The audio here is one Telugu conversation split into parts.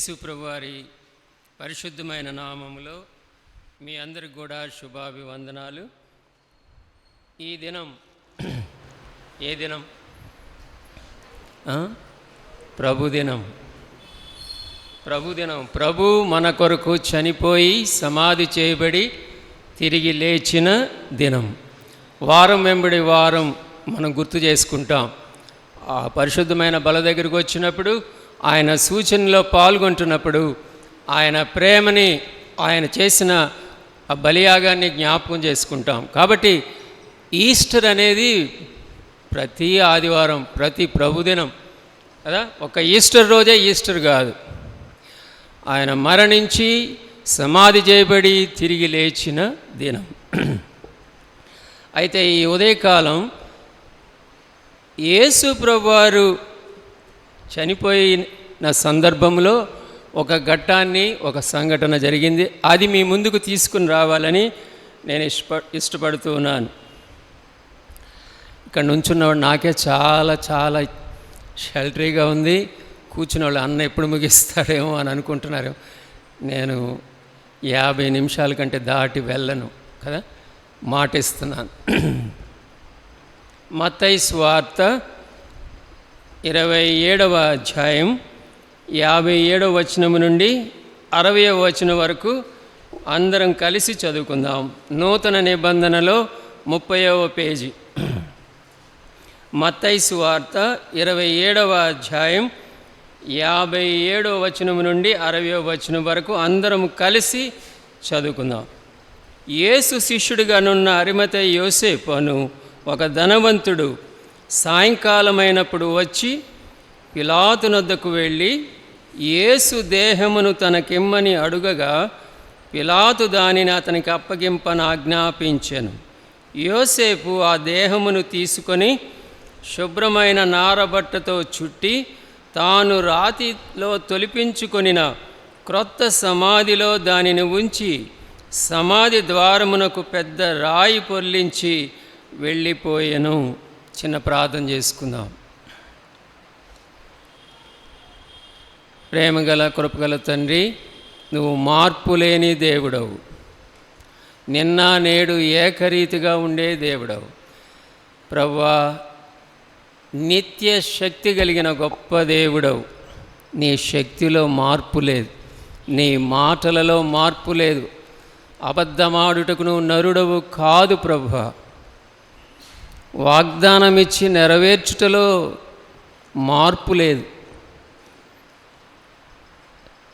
యేసు ప్రభువారి పరిశుద్ధమైన నామములో మీ అందరికి కూడా శుభాభివందనాలు. ఈ దినం ఏ దినం? ప్రభుదినం. ప్రభు మన కొరకు చనిపోయి సమాధి చేయబడి తిరిగి లేచిన దినం. వారం వెంబడి వారం మనం గుర్తు చేసుకుంటాం. ఆ పరిశుద్ధమైన బల దగ్గరికి వచ్చినప్పుడు, ఆయన సూచనలో పాల్గొంటున్నప్పుడు ఆయన ప్రేమని, ఆయన చేసిన ఆ బలియాగాన్ని జ్ఞాపకం చేసుకుంటాం. కాబట్టి ఈస్టర్ అనేది ప్రతి ఆదివారం, ప్రతి ప్రభుదినం కదా. ఒక ఈస్టర్ రోజే ఈస్టర్ కాదు, ఆయన మరణించి సమాధి చేయబడి తిరిగి లేచిన దినం. అయితే ఈ ఉదయకాలం యేసు ప్రభువారు చనిపోయిన సందర్భంలో ఒక ఘట్టాన్ని, ఒక సంఘటన జరిగింది. అది మీ ముందుకు తీసుకుని రావాలని నేను ఇష్టపడుతూ ఉన్నాను. ఇక్కడ నుంచున్నవాడు నాకే చాలా చాలా షెల్టరీగా ఉంది. కూర్చున్న వాళ్ళు అన్న ఎప్పుడు ముగిస్తాడేమో అని అనుకుంటున్నారు. నేను 50 నిమిషాల కంటే దాటి వెళ్ళను కదా, మాటిస్తున్నాను. మత్తయి సువార్త 27వ అధ్యాయం 57వ వచనం నుండి 60వ వచనం వరకు అందరం కలిసి చదువుకుందాం. నూతన నిబంధనలో 30వ పేజీ. మత్తయి సువార్త 27వ అధ్యాయం 57వ వచనం నుండి 60వ వచనం వరకు అందరం కలిసి చదువుకుందాం. యేసు శిష్యుడిగానున్న అరిమతయి యోసేపు అను ఒక ధనవంతుడు సాయంకాలమైనప్పుడు వచ్చి పిలాతునొద్దకు వెళ్ళి యేసు దేహమును తనకిమ్మని అడుగగా పిలాతు దానిని అతనికి అప్పగింపని ఆజ్ఞాపించెను. యోసేపు ఆ దేహమును తీసుకొని శుభ్రమైన నారబట్టతో చుట్టి తాను రాతిలో తొలిపించుకొనిన క్రొత్త సమాధిలో దానిని ఉంచి సమాధి ద్వారమునకు పెద్ద రాయి పొర్లించి వెళ్ళిపోయెను. చిన్న ప్రార్థన చేసుకుందాం. ప్రేమగల కృపగల తండ్రి, నువ్వు మార్పు లేని దేవుడవు. నిన్న నేడు ఏకరీతిగా ఉండే దేవుడవు. ప్రభువా, నిత్య శక్తి కలిగిన గొప్ప దేవుడవు. నీ శక్తిలో మార్పు లేదు, నీ మాటలలో మార్పు లేదు. అబద్ధమాడుటకు నువ్వు నరుడవు కాదు ప్రభువా. వాగ్దానం ఇచ్చి నెరవేర్చుటలో మార్పు లేదు,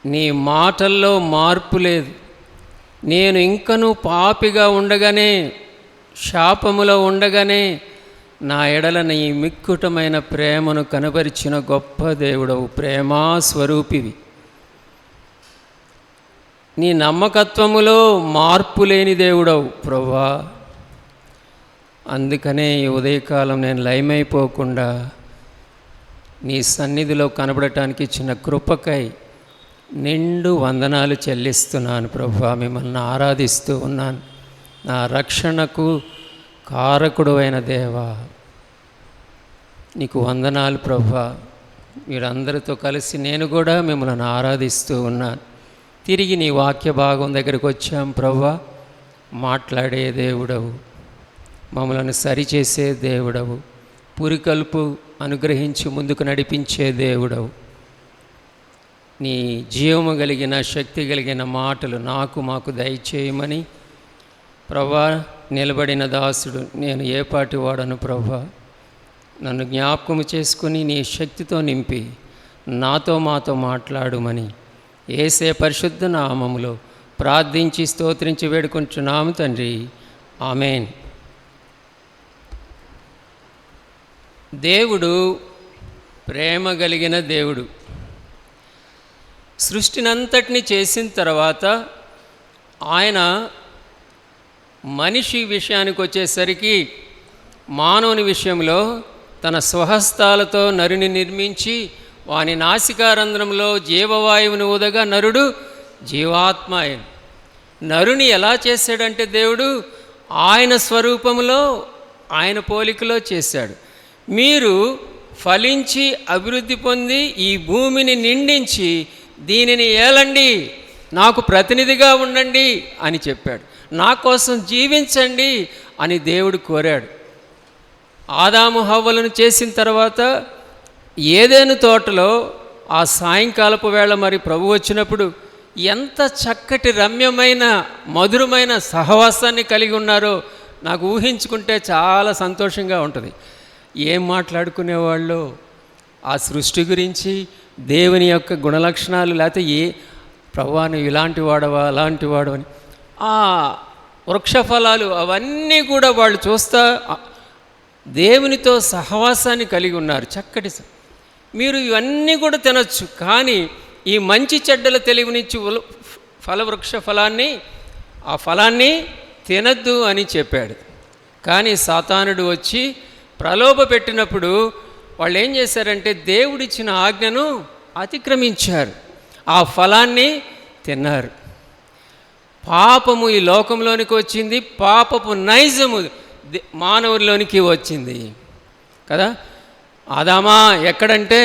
నీ మాటల్లో మార్పు లేదు. నేను ఇంకనూ పాపిగా ఉండగానే, శాపములో ఉండగానే నా ఎడల నీ మిక్కుటమైన ప్రేమను కనపరిచిన గొప్ప దేవుడవు, ప్రేమా స్వరూపివి. నీ నమ్మకత్వములో మార్పు లేని దేవుడవు ప్రభువా. అందుకనే ఈ ఉదయకాలం నేను లయమైపోకుండా నీ సన్నిధిలో కనబడటానికి ఇచ్చిన కృపకై నిండు వందనాలు చెల్లిస్తున్నాను ప్రభువా. మిమ్మల్ని ఆరాధిస్తూ ఉన్నాను. నా రక్షణకు కారకుడు అయిన దేవా, నీకు వందనాలు ప్రభువా. మీరందరితో కలిసి నేను కూడా మిమ్మల్ని ఆరాధిస్తూ ఉన్నాను. తిరిగి నీ వాక్య భాగం దగ్గరికి వచ్చాం ప్రభువా. మాట్లాడే దేవుడవు, మమ్మలను సరిచేసే దేవుడవు, పురికల్పు అనుగ్రహించి ముందుకు నడిపించే దేవుడవు. నీ జీవము కలిగిన శక్తి కలిగిన మాటలు మాకు దయచేయమని ప్రభువా. నిలబడిన దాసుడు నేను ఏపాటి వాడను ప్రభువా. నన్ను జ్ఞాపకము చేసుకుని నీ శక్తితో నింపి మాతో మాట్లాడుమని యేసే పరిశుద్ధ నామములో ప్రార్థించి స్తోత్రించి వేడుకుంటున్నాము తండ్రి, ఆమేన్. దేవుడు ప్రేమ కలిగిన దేవుడు. సృష్టినంతటిని చేసిన తర్వాత ఆయన మనిషి విషయానికి వచ్చేసరికి, మానవుని విషయంలో తన స్వహస్తాలతో నరుని నిర్మించి వాని నాసికారంధ్రంలో జీవవాయువుని ఊదగా నరుడు జీవాత్మ ఆయన. నరుని ఎలా చేశాడంటే దేవుడు ఆయన స్వరూపంలో, ఆయన పోలికలో చేశాడు. మీరు ఫలించి అభివృద్ధి పొంది ఈ భూమిని నిండించి దీనిని ఏలండి, నాకు ప్రతినిధిగా ఉండండి అని చెప్పాడు. నా కోసం జీవించండి అని దేవుడు కోరాడు. ఆదాము హవ్వలను చేసిన తర్వాత ఏదెను తోటలో ఆ సాయంకాలపు వేళ మరి ప్రభు వచ్చినప్పుడు ఎంత చక్కటి రమ్యమైన మధురమైన సహవాసాన్ని కలిగి ఉన్నారో నాకు ఊహించుకుంటే చాలా సంతోషంగా ఉంటుంది. ఏం మాట్లాడుకునేవాళ్ళు ఆ సృష్టి గురించి, దేవుని యొక్క గుణలక్షణాలు, లేకపోతే ప్రభువా నువ్వు ఇలాంటి వాడవా అలాంటి వాడవని ఆ వృక్షఫలాలు అవన్నీ కూడా వాళ్ళు చూస్తా దేవునితో సహవాసాన్ని కలిగి ఉన్నారు. చక్కటి మీరు ఇవన్నీ కూడా తినొచ్చు, కానీ ఈ మంచి చెడ్డల తెలివినిచ్చి ఫలవృక్ష ఫలాన్ని, ఆ ఫలాన్ని తినద్దు అని చెప్పాడు. కానీ సాతానుడు వచ్చి ప్రలోభ పెట్టినప్పుడు వాళ్ళు ఏం చేశారంటే దేవుడిచ్చిన ఆజ్ఞను అతిక్రమించారు, ఆ ఫలాన్ని తిన్నారు. పాపము ఈ లోకంలోనికి వచ్చింది, పాపపు నైజము మానవుల్లోనికి వచ్చింది కదా. ఆదామా ఎక్కడంటే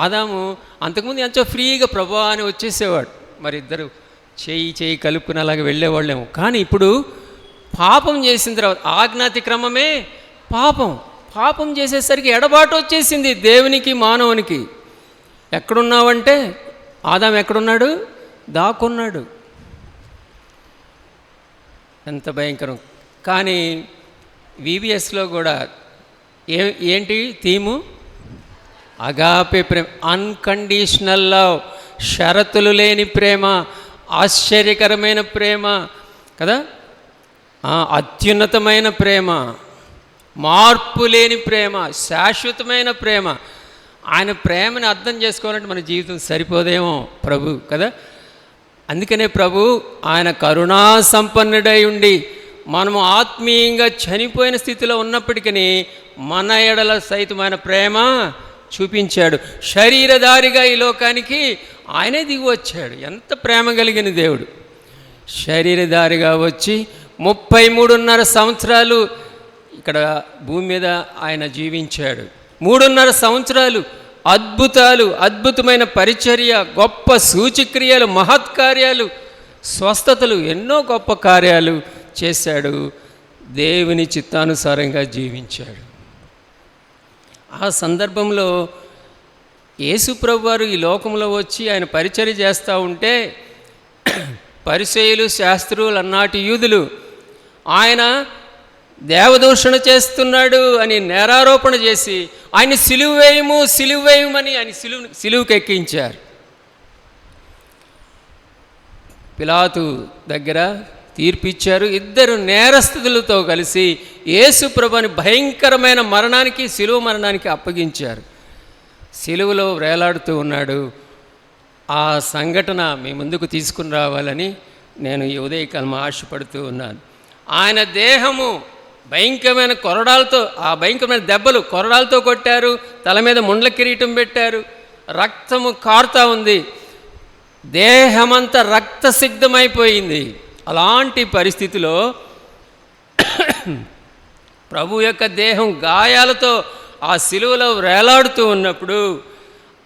ఆదాము అంతకుముందు ఎంతో ఫ్రీగా ప్రభువా అని వచ్చేసేవాడు, మరి ఇద్దరు చేయి కలుపుకుని అలాగే వెళ్ళేవాళ్ళేమో. కానీ ఇప్పుడు పాపం చేసిన తర్వాత ఆజ్ఞాతిక్రమమే పాపం చేసేసరికి ఎడబాటు వచ్చేసింది దేవునికి మానవునికి. ఎక్కడున్నావంటే ఆదాము ఎక్కడున్నాడు? దాక్కున్నాడు. ఎంత భయంకరం. కానీ విబిఎస్లో కూడా ఏంటి థీము? అగాపే ప్రేమ, అన్కండిషనల్ లవ్, షరతులు లేని ప్రేమ, ఆశ్చర్యకరమైన ప్రేమ కదా, అత్యున్నతమైన ప్రేమ, మార్పు లేని ప్రేమ, శాశ్వతమైన ప్రేమ. ఆయన ప్రేమని అర్థం చేసుకోవాలంటే మన జీవితం సరిపోదేమో ప్రభు కదా. అందుకనే ప్రభు ఆయన కరుణా సంపన్నుడై ఉండి మనము ఆత్మీయంగా చనిపోయిన స్థితిలో ఉన్నప్పటికీ మన ఎడల సైతమైన ప్రేమ చూపించాడు. శరీరధారిగా ఈ లోకానికి ఆయనే దిగి వచ్చాడు. ఎంత ప్రేమ కలిగిన దేవుడు! శరీరధారిగా వచ్చి 33.5 సంవత్సరాలు ఇక్కడ భూమి మీద ఆయన జీవించాడు. 3.5 సంవత్సరాలు అద్భుతమైన పరిచర్య, గొప్ప సూచక్రియలు, మహత్కార్యాలు, స్వస్థతలు, ఎన్నో గొప్ప కార్యాలు చేశాడు. దేవుని చిత్తానుసారంగా జీవించాడు. ఆ సందర్భంలో యేసు ప్రభువారు ఈ లోకంలో వచ్చి ఆయన పరిచర్య చేస్తూ ఉంటే పరిసయ్యులు, శాస్త్రులు, అన్నాటి యూదులు ఆయన దేవదూషణ చేస్తున్నాడు అని నేరారోపణ చేసి ఆయన సిలువ వేయమని ఆయన సిలువుకి ఎక్కించారు. పిలాతు దగ్గర తీర్పిచ్చారు. ఇద్దరు నేరస్తులతో కలిసి యేసు ప్రభుని భయంకరమైన మరణానికి, సిలువ మరణానికి అప్పగించారు. సిలువలో వేలాడుతూ ఉన్నాడు. ఆ సంఘటన మీ ముందుకు తీసుకుని రావాలని నేను ఈ ఉదయకాలం ఆశపడుతూ ఉన్నాను. ఆయన దేహము భయంకరమైన కొరడాలతో, ఆ భయంకరమైన దెబ్బలు కొరడాలతో కొట్టారు, తల మీద ముండ్ల కిరీటం పెట్టారు, రక్తము కారుతూ ఉంది, దేహమంతా రక్తసిగ్ధమైపోయింది. అలాంటి పరిస్థితిలో ప్రభు యొక్క దేహం గాయాలతో ఆ సిలువలో వేలాడుతూ ఉన్నప్పుడు,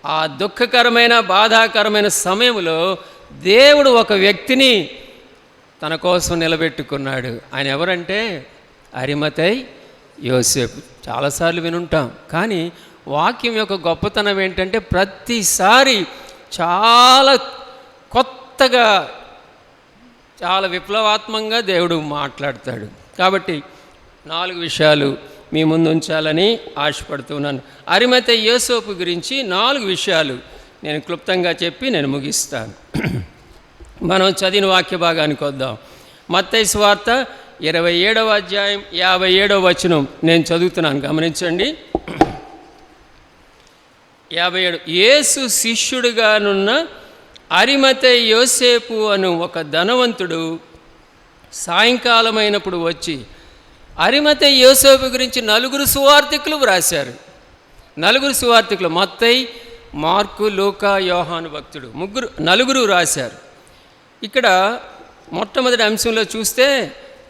ఆ దుఃఖకరమైన బాధాకరమైన సమయంలో దేవుడు ఒక వ్యక్తిని తన కోసం నిలబెట్టుకున్నాడు. ఆయన ఎవరంటే అరిమతై యోసేపు. చాలాసార్లు వినుంటాం, కానీ వాక్యం యొక్క గొప్పతనం ఏంటంటే ప్రతిసారి చాలా కొత్తగా, చాలా విప్లవాత్మకంగా దేవుడు మాట్లాడతాడు. కాబట్టి 4 విషయాలు మీ ముందు ఉంచాలని ఆశపడుతున్నాను. అరిమతై యోసేపు గురించి 4 విషయాలు నేను క్లుప్తంగా చెప్పి నేను ముగిస్తాను. మనం చదివిన వాక్య భాగానికి వద్దాం. మత్తయి సువార్త 27వ అధ్యాయం 57వ వచనం నేను చదువుతున్నాను, గమనించండి. 57. యేసు శిష్యుడిగానున్న అరిమతై యోసేపు అను ఒక ధనవంతుడు సాయంకాలమైనప్పుడు వచ్చి, అరిమతై యోసేపు గురించి 4 సువార్తికులు వ్రాశారు. 4 సువార్తికులు, మత్తయి, మార్కు, లూకా, యోహాను భక్తుడు, 4 రాశారు. ఇక్కడ మొట్టమొదటి అంశంలో చూస్తే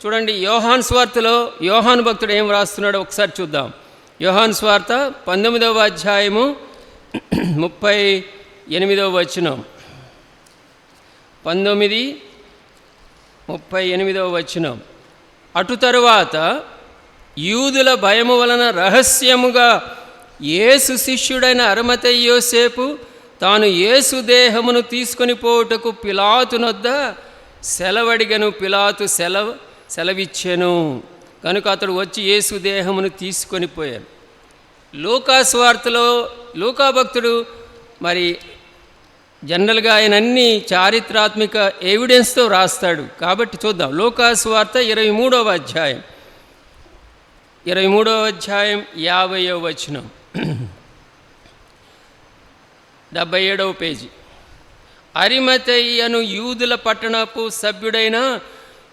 చూడండి, యోహాను స్వార్తలో యోహాను భక్తుడు ఏం రాస్తున్నాడో ఒకసారి చూద్దాం. యోహాను స్వార్త 19వ అధ్యాయము 38వ వచనం. 19:38 అటు తరువాత యూదుల భయము వలన రహస్యముగా యేసు శిష్యుడైన అరిమతయి యోసేపు తాను యేసు దేహమును తీసుకొని పోవుటకు పిలాతునొద్ద సెలవడిగను. పిలాతు సెలవిచ్చెను కనుక అతడు వచ్చి యేసు దేహమును తీసుకొని పోయాడు. లూకా సువార్తలో లూకా భక్తుడు మరి జనరల్గా ఆయన అన్ని చారిత్రాత్మక ఎవిడెన్స్తో రాస్తాడు కాబట్టి చూద్దాం. లూకా సువార్త 23వ అధ్యాయం 50వ వచనం 77వ పేజీ. అరిమతయి అను యూదుల పట్టణపు సభ్యుడైన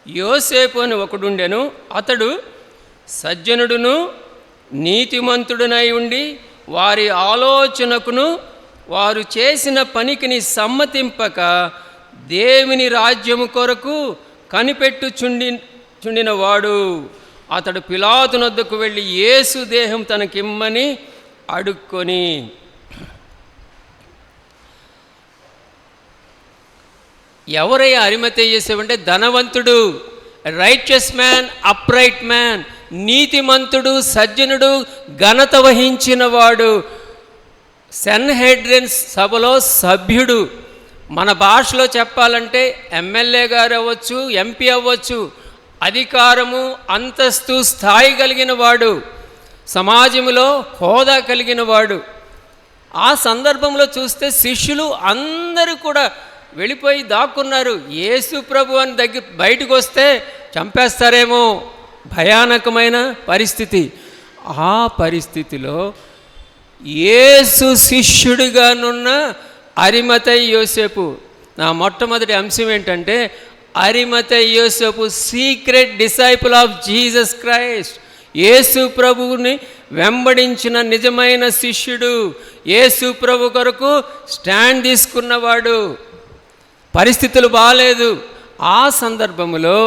యోసేపు అని ఒకడుండెను. అతడు సజ్జనుడును నీతిమంతుడునై ఉండి వారి ఆలోచనకును వారు చేసిన పనికిని సమ్మతింపక దేవుని రాజ్యము కొరకు కనిపెట్టుచుండినవాడు. అతడు పిలాతునొద్దకు వెళ్ళి యేసు దేహం తనకిమ్మని అడుక్కొని, ఎవరయ్యా అరిమతయి యోసేపు అంటే ధనవంతుడు, రైచియస్ మ్యాన్, అప్రైట్ మ్యాన్, నీతిమంతుడు, సజ్జనుడు, ఘనత వహించినవాడు, సెన్హెడ్రిన్ సభలో సభ్యుడు. మన భాషలో చెప్పాలంటే ఎమ్మెల్యే గారు అవ్వచ్చు, ఎంపీ అవ్వచ్చు, అధికారము, అంతస్తు, స్థాయి కలిగిన వాడు, సమాజంలో హోదా కలిగిన వాడు. ఆ సందర్భంలో చూస్తే శిష్యులు అందరూ కూడా వెళ్ళిపోయి దాక్కున్నారు. యేసు ప్రభు అని బయటకు వస్తే చంపేస్తారేమో, భయానకమైన పరిస్థితి. ఆ పరిస్థితిలో యేసు శిష్యుడిగానున్న అరిమతయి యోసేపు, నా మొట్టమొదటి అంశం ఏంటంటే అరిమతయి యోసేపు secret disciple of Jesus Christ. యేసు ప్రభువుని వెంబడించిన నిజమైన శిష్యుడు, యేసు ప్రభు కొరకు స్టాండ్ తీసుకున్నవాడు. పరిస్థితులు బాగాలేదు. ఆ సందర్భంలో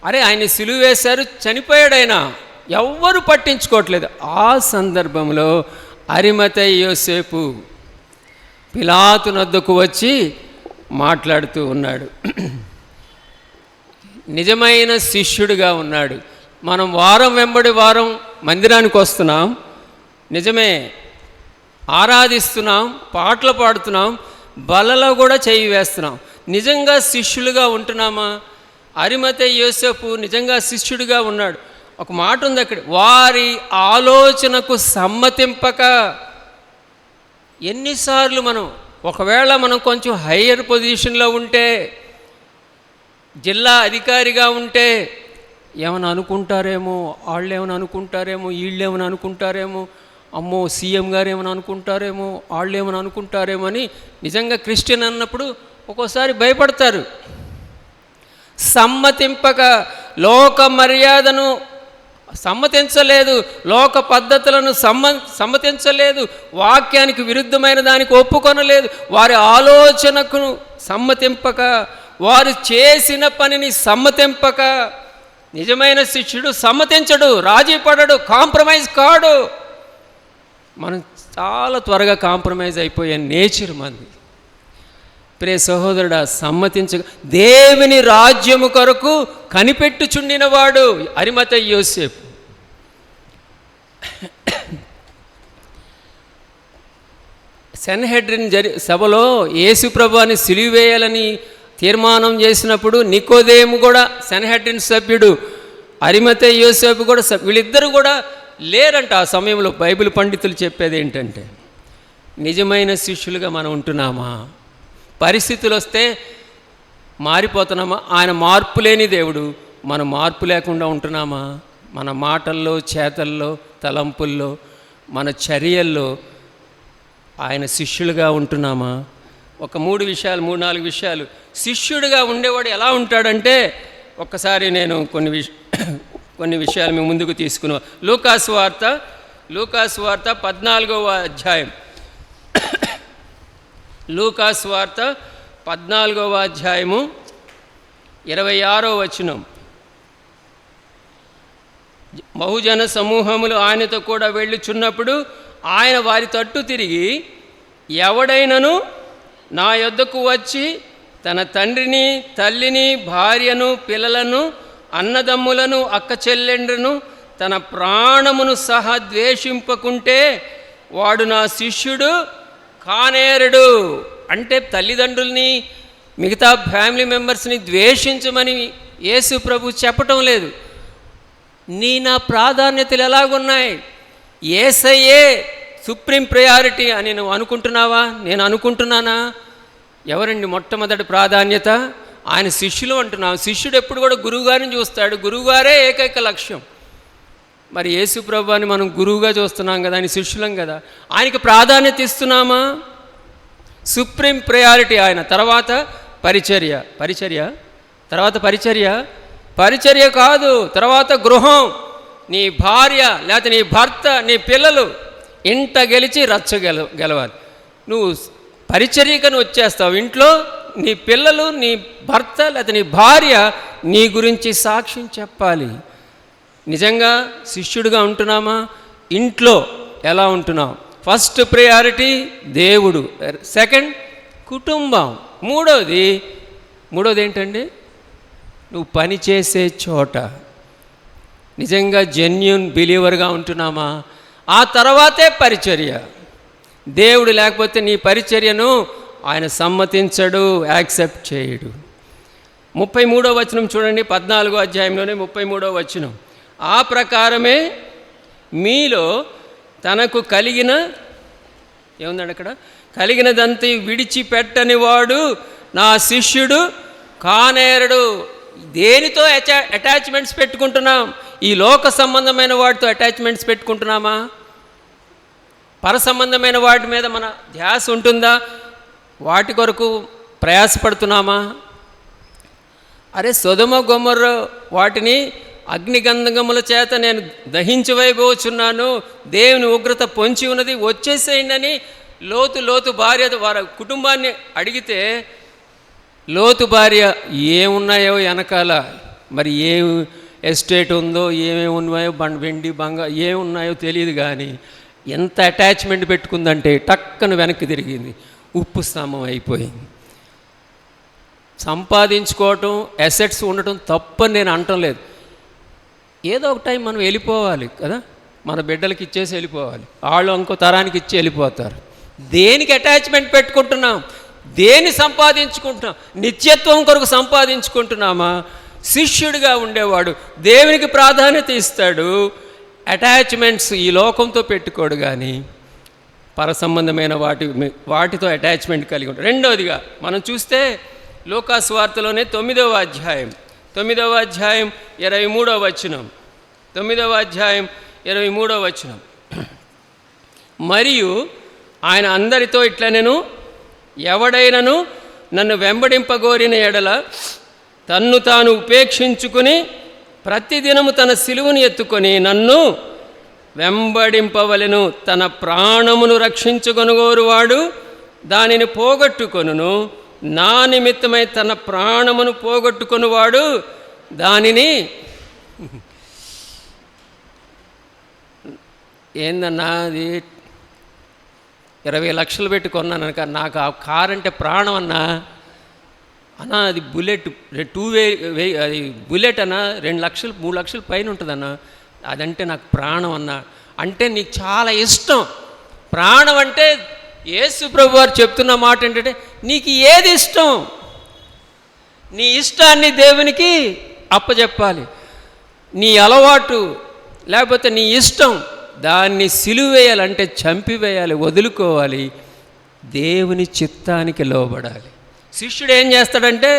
ఆయన సిలువ వేశారు, చనిపోయాడు, ఆయన ఎవ్వరు పట్టించుకోవట్లేదు. ఆ సందర్భంలో అరిమతయి యోసేపు పిలాతునొద్దకు వచ్చి మాట్లాడుతూ ఉన్నాడు. నిజమైన శిష్యుడిగా ఉన్నాడు. మనం వారం వెంబడి వారం మందిరానికి వస్తున్నాం, నిజమే, ఆరాధిస్తున్నాం, పాటలు పాడుతున్నాం, బలలో కూడా చేయి వేస్తున్నాం. నిజంగా శిష్యులుగా ఉంటున్నామా? అరిమతయి యోసేపు నిజంగా శిష్యుడిగా ఉన్నాడు. ఒక మాట ఉంది అక్కడ, వారి ఆలోచనకు సమ్మతింపక. ఎన్నిసార్లు ఒకవేళ మనం కొంచెం హయ్యర్ పొజిషన్లో ఉంటే, జిల్లా అధికారిగా ఉంటే, ఏమైనా అనుకుంటారేమో, వాళ్ళు ఏమైనా అనుకుంటారేమో, వీళ్ళు ఏమైనా అనుకుంటారేమో, అమ్మో సీఎం గారు ఏమైనా అనుకుంటారేమో, వాళ్ళు ఏమైనా అనుకుంటారేమో అని నిజంగా క్రిస్టియన్ అన్నప్పుడు ఒక్కోసారి భయపడతారు. సమ్మతింపక, లోక మర్యాదను సమ్మతించలేదు, లోక పద్ధతులను సమ్మతించలేదు, వాక్యానికి విరుద్ధమైన దానికి ఒప్పుకొనలేదు, వారి ఆలోచనకు సమ్మతింపక, వారు చేసిన పనిని సమ్మతింపక. నిజమైన శిష్యుడు సమ్మతించడు, రాజీ పడడు, కాంప్రమైజ్ కాడు. మనం చాలా త్వరగా కాంప్రమైజ్ అయిపోయే నేచర్ మంది. ప్రియ సహోదరుడా, సమ్మతించక దేవుని రాజ్యము కొరకు కనిపెట్టుచుండినవాడు అరిమతయి యోసేపు. సెన్హెడ్రిన్ సభలో యేసు ప్రభువుని సిలువ వేయాలని తీర్మానం చేసినప్పుడు నికోదేము కూడా సెన్హెడ్రిన్ సభ్యుడు, అరిమతయి యోసేపు కూడా వీళ్ళిద్దరూ కూడా లేరంట ఆ సమయంలో. బైబిల్ పండితులు చెప్పేది ఏంటంటే, నిజమైన శిష్యులుగా మనం ఉంటున్నామా? పరిస్థితులు వస్తే మారిపోతున్నామా? ఆయన మార్పు లేని దేవుడు, మనం మార్పు లేకుండా ఉంటున్నామా? మన మాటల్లో, చేతల్లో, తలంపుల్లో, మన చర్యల్లో ఆయన శిష్యులుగా ఉంటున్నామా? ఒక 3-4 విషయాలు. శిష్యుడిగా ఉండేవాడు ఎలా ఉంటాడంటే, ఒక్కసారి నేను కొన్ని విషయాలు మీ ముందుకు తీసుకున్నా. లూకా సువార్త 14వ అధ్యాయం, లూకా సువార్త 14వ అధ్యాయము 26వ వచనం. బహుజన సమూహములు ఆయనతో కూడా వెళ్ళుచున్నప్పుడు ఆయన వారి తట్టు తిరిగి, ఎవడైనను నా యొద్దకు వచ్చి తన తండ్రిని, తల్లిని, భార్యను, పిల్లలను, అన్నదమ్ములను, అక్క చెల్లెండ్రును, తన ప్రాణమును సహా ద్వేషింపకుంటే వాడు నా శిష్యుడు కానేరడు. అంటే తల్లిదండ్రుల్ని, మిగతా ఫ్యామిలీ మెంబర్స్ని ద్వేషించమని యేసు ప్రభు చెప్పటం లేదు. నా ప్రాధాన్యతలు ఎలాగున్నాయి? యేసయ్యే సుప్రీం ప్రయారిటీ అని నువ్వు అనుకుంటున్నావా? నేను అనుకుంటున్నానా? ఎవరండి మొట్టమొదటి ప్రాధాన్యత? ఆయన శిష్యులు అంటున్నావు. శిష్యుడు ఎప్పుడు కూడా గురువుగారిని చూస్తాడు. గురువుగారే ఏకైక లక్ష్యం. మరి యేసు ప్రభువుని మనం గురువుగా చూస్తున్నాం కదా, ఆయన శిష్యులం కదా. ఆయనకి ప్రాధాన్యత ఇస్తున్నామా? సుప్రీం ప్రయారిటీ ఆయన. తర్వాత పరిచర్య కాదు. తర్వాత గృహం, నీ భార్య లేకపోతే నీ భర్త, నీ పిల్లలు, ఇంట గెలిచి రచ్చ గెలవాలి. నువ్వు పరిచర్యకని వచ్చేస్తావు. ఇంట్లో నీ పిల్లలు, నీ భర్త లేకపోతే నీ భార్య నీ గురించి సాక్ష్యం చెప్పాలి. నిజంగా శిష్యుడిగా ఉంటున్నామా? ఇంట్లో ఎలా ఉంటున్నావు? ఫస్ట్ ప్రయారిటీ దేవుడు, సెకండ్ కుటుంబం, మూడోది ఏంటండి? నువ్వు పనిచేసే చోట నిజంగా జెన్యూన్ బిలీవర్గా ఉంటున్నామా? ఆ తర్వాతే పరిచర్య. దేవుడు లేకపోతే నీ పరిచర్యను ఆయన సమ్మతించడు, యాక్సెప్ట్ చేయడు. 33వ వచనం చూడండి, 14వ అధ్యాయంలోనే 33వ వచనం. ఆ ప్రకారమే మీలో తనకు ఏముందండి అక్కడ? కలిగినదంతా విడిచిపెట్టని వాడు నా శిష్యుడు కానేరడు. దేనితో అటాచ్మెంట్స్ పెట్టుకుంటున్నాం? ఈ లోక సంబంధమైన వాటితో అటాచ్మెంట్స్ పెట్టుకుంటున్నామా? పర సంబంధమైన వాటి మీద మన ధ్యాస ఉంటుందా? వాటి కొరకు ప్రయాసపడుతున్నామా? అరే, సొదొమ గొమొర్ర వాటిని అగ్నిగంధకముల చేత నేను దహించవైపోచున్నాను, దేవుని ఉగ్రత పొంచి ఉన్నది, వచ్చేసేయండి అని లోతు భార్య వారి కుటుంబాన్ని అడిగితే, లోతు భార్య ఏమున్నాయో వెనకాల, మరి ఏం ఎస్టేట్ ఉందో, ఏమేమి ఉన్నాయో, వెండి బంగారు ఏమున్నాయో తెలియదు, కానీ ఎంత అటాచ్మెంట్ పెట్టుకుందంటే టక్కన వెనక్కి తిరిగింది, ఉప్పు స్తంభం అయిపోయింది. సంపాదించుకోవటం, అసెట్స్ ఉండటం తప్పని నేను అనటం లేదు. ఏదో ఒక టైం మనం వెళ్ళిపోవాలి కదా, మన బిడ్డలకి ఇచ్చేసి వెళ్ళిపోవాలి, వాళ్ళు ఇంకో తరానికి ఇచ్చి వెళ్ళిపోతారు. దేనికి అటాచ్మెంట్ పెట్టుకుంటున్నాం? దేన్ని సంపాదించుకుంటున్నాం? నిత్యత్వం కొరకు సంపాదించుకుంటున్నామా? శిష్యుడిగా ఉండేవాడు దేవునికి ప్రాధాన్యత ఇస్తాడు, అటాచ్మెంట్స్ ఈ లోకంతో పెట్టుకోడు, కానీ పర సంబంధమైన వాటితో అటాచ్మెంట్ కలిగి ఉంటాడు. రెండవదిగా మనం చూస్తే లూకాసు వార్తలోనే 9వ అధ్యాయం 23వ వచనం, 9వ అధ్యాయం 23వ వచనం. మరియు ఆయన అందరితో ఇట్లా, నేను ఎవడైనను నన్ను వెంబడింపగోరిన ఎడల తన్ను తాను ఉపేక్షించుకుని ప్రతిదినము తన సిలువను ఎత్తుకొని నన్ను వెంబడింపవలెను. తన ప్రాణమును రక్షించుకొనుగోరువాడు దానిని పోగొట్టుకొనును, నా నిమిత్తమై తన ప్రాణమును పోగొట్టుకొనువాడు దానిని ఏందన్నా అది 20 లక్షలు పెట్టి కొన్నాను అనక, నాకు ఆ కార్ అంటే ప్రాణం అన్నా. అది బుల్లెట్, అది బుల్లెట్ అన్నా 2 లక్షలు 3 లక్షల పైన ఉంటుందన్నా, అదంటే నాకు ప్రాణం అన్నా. అంటే నీకు చాలా ఇష్టం. ప్రాణం అంటే యేసు ప్రభు వారు చెప్తున్న మాట ఏంటంటే, నీకు ఏది ఇష్టం, నీ ఇష్టాన్ని దేవునికి అప్పచెప్పాలి. నీ అలవాటు లేకపోతే నీ ఇష్టం, దాన్ని సిలువేయాలంటే చంపివేయాలి, వదులుకోవాలి, దేవుని చిత్తానికి లోబడాలి. శిష్యుడు ఏం చేస్తాడంటే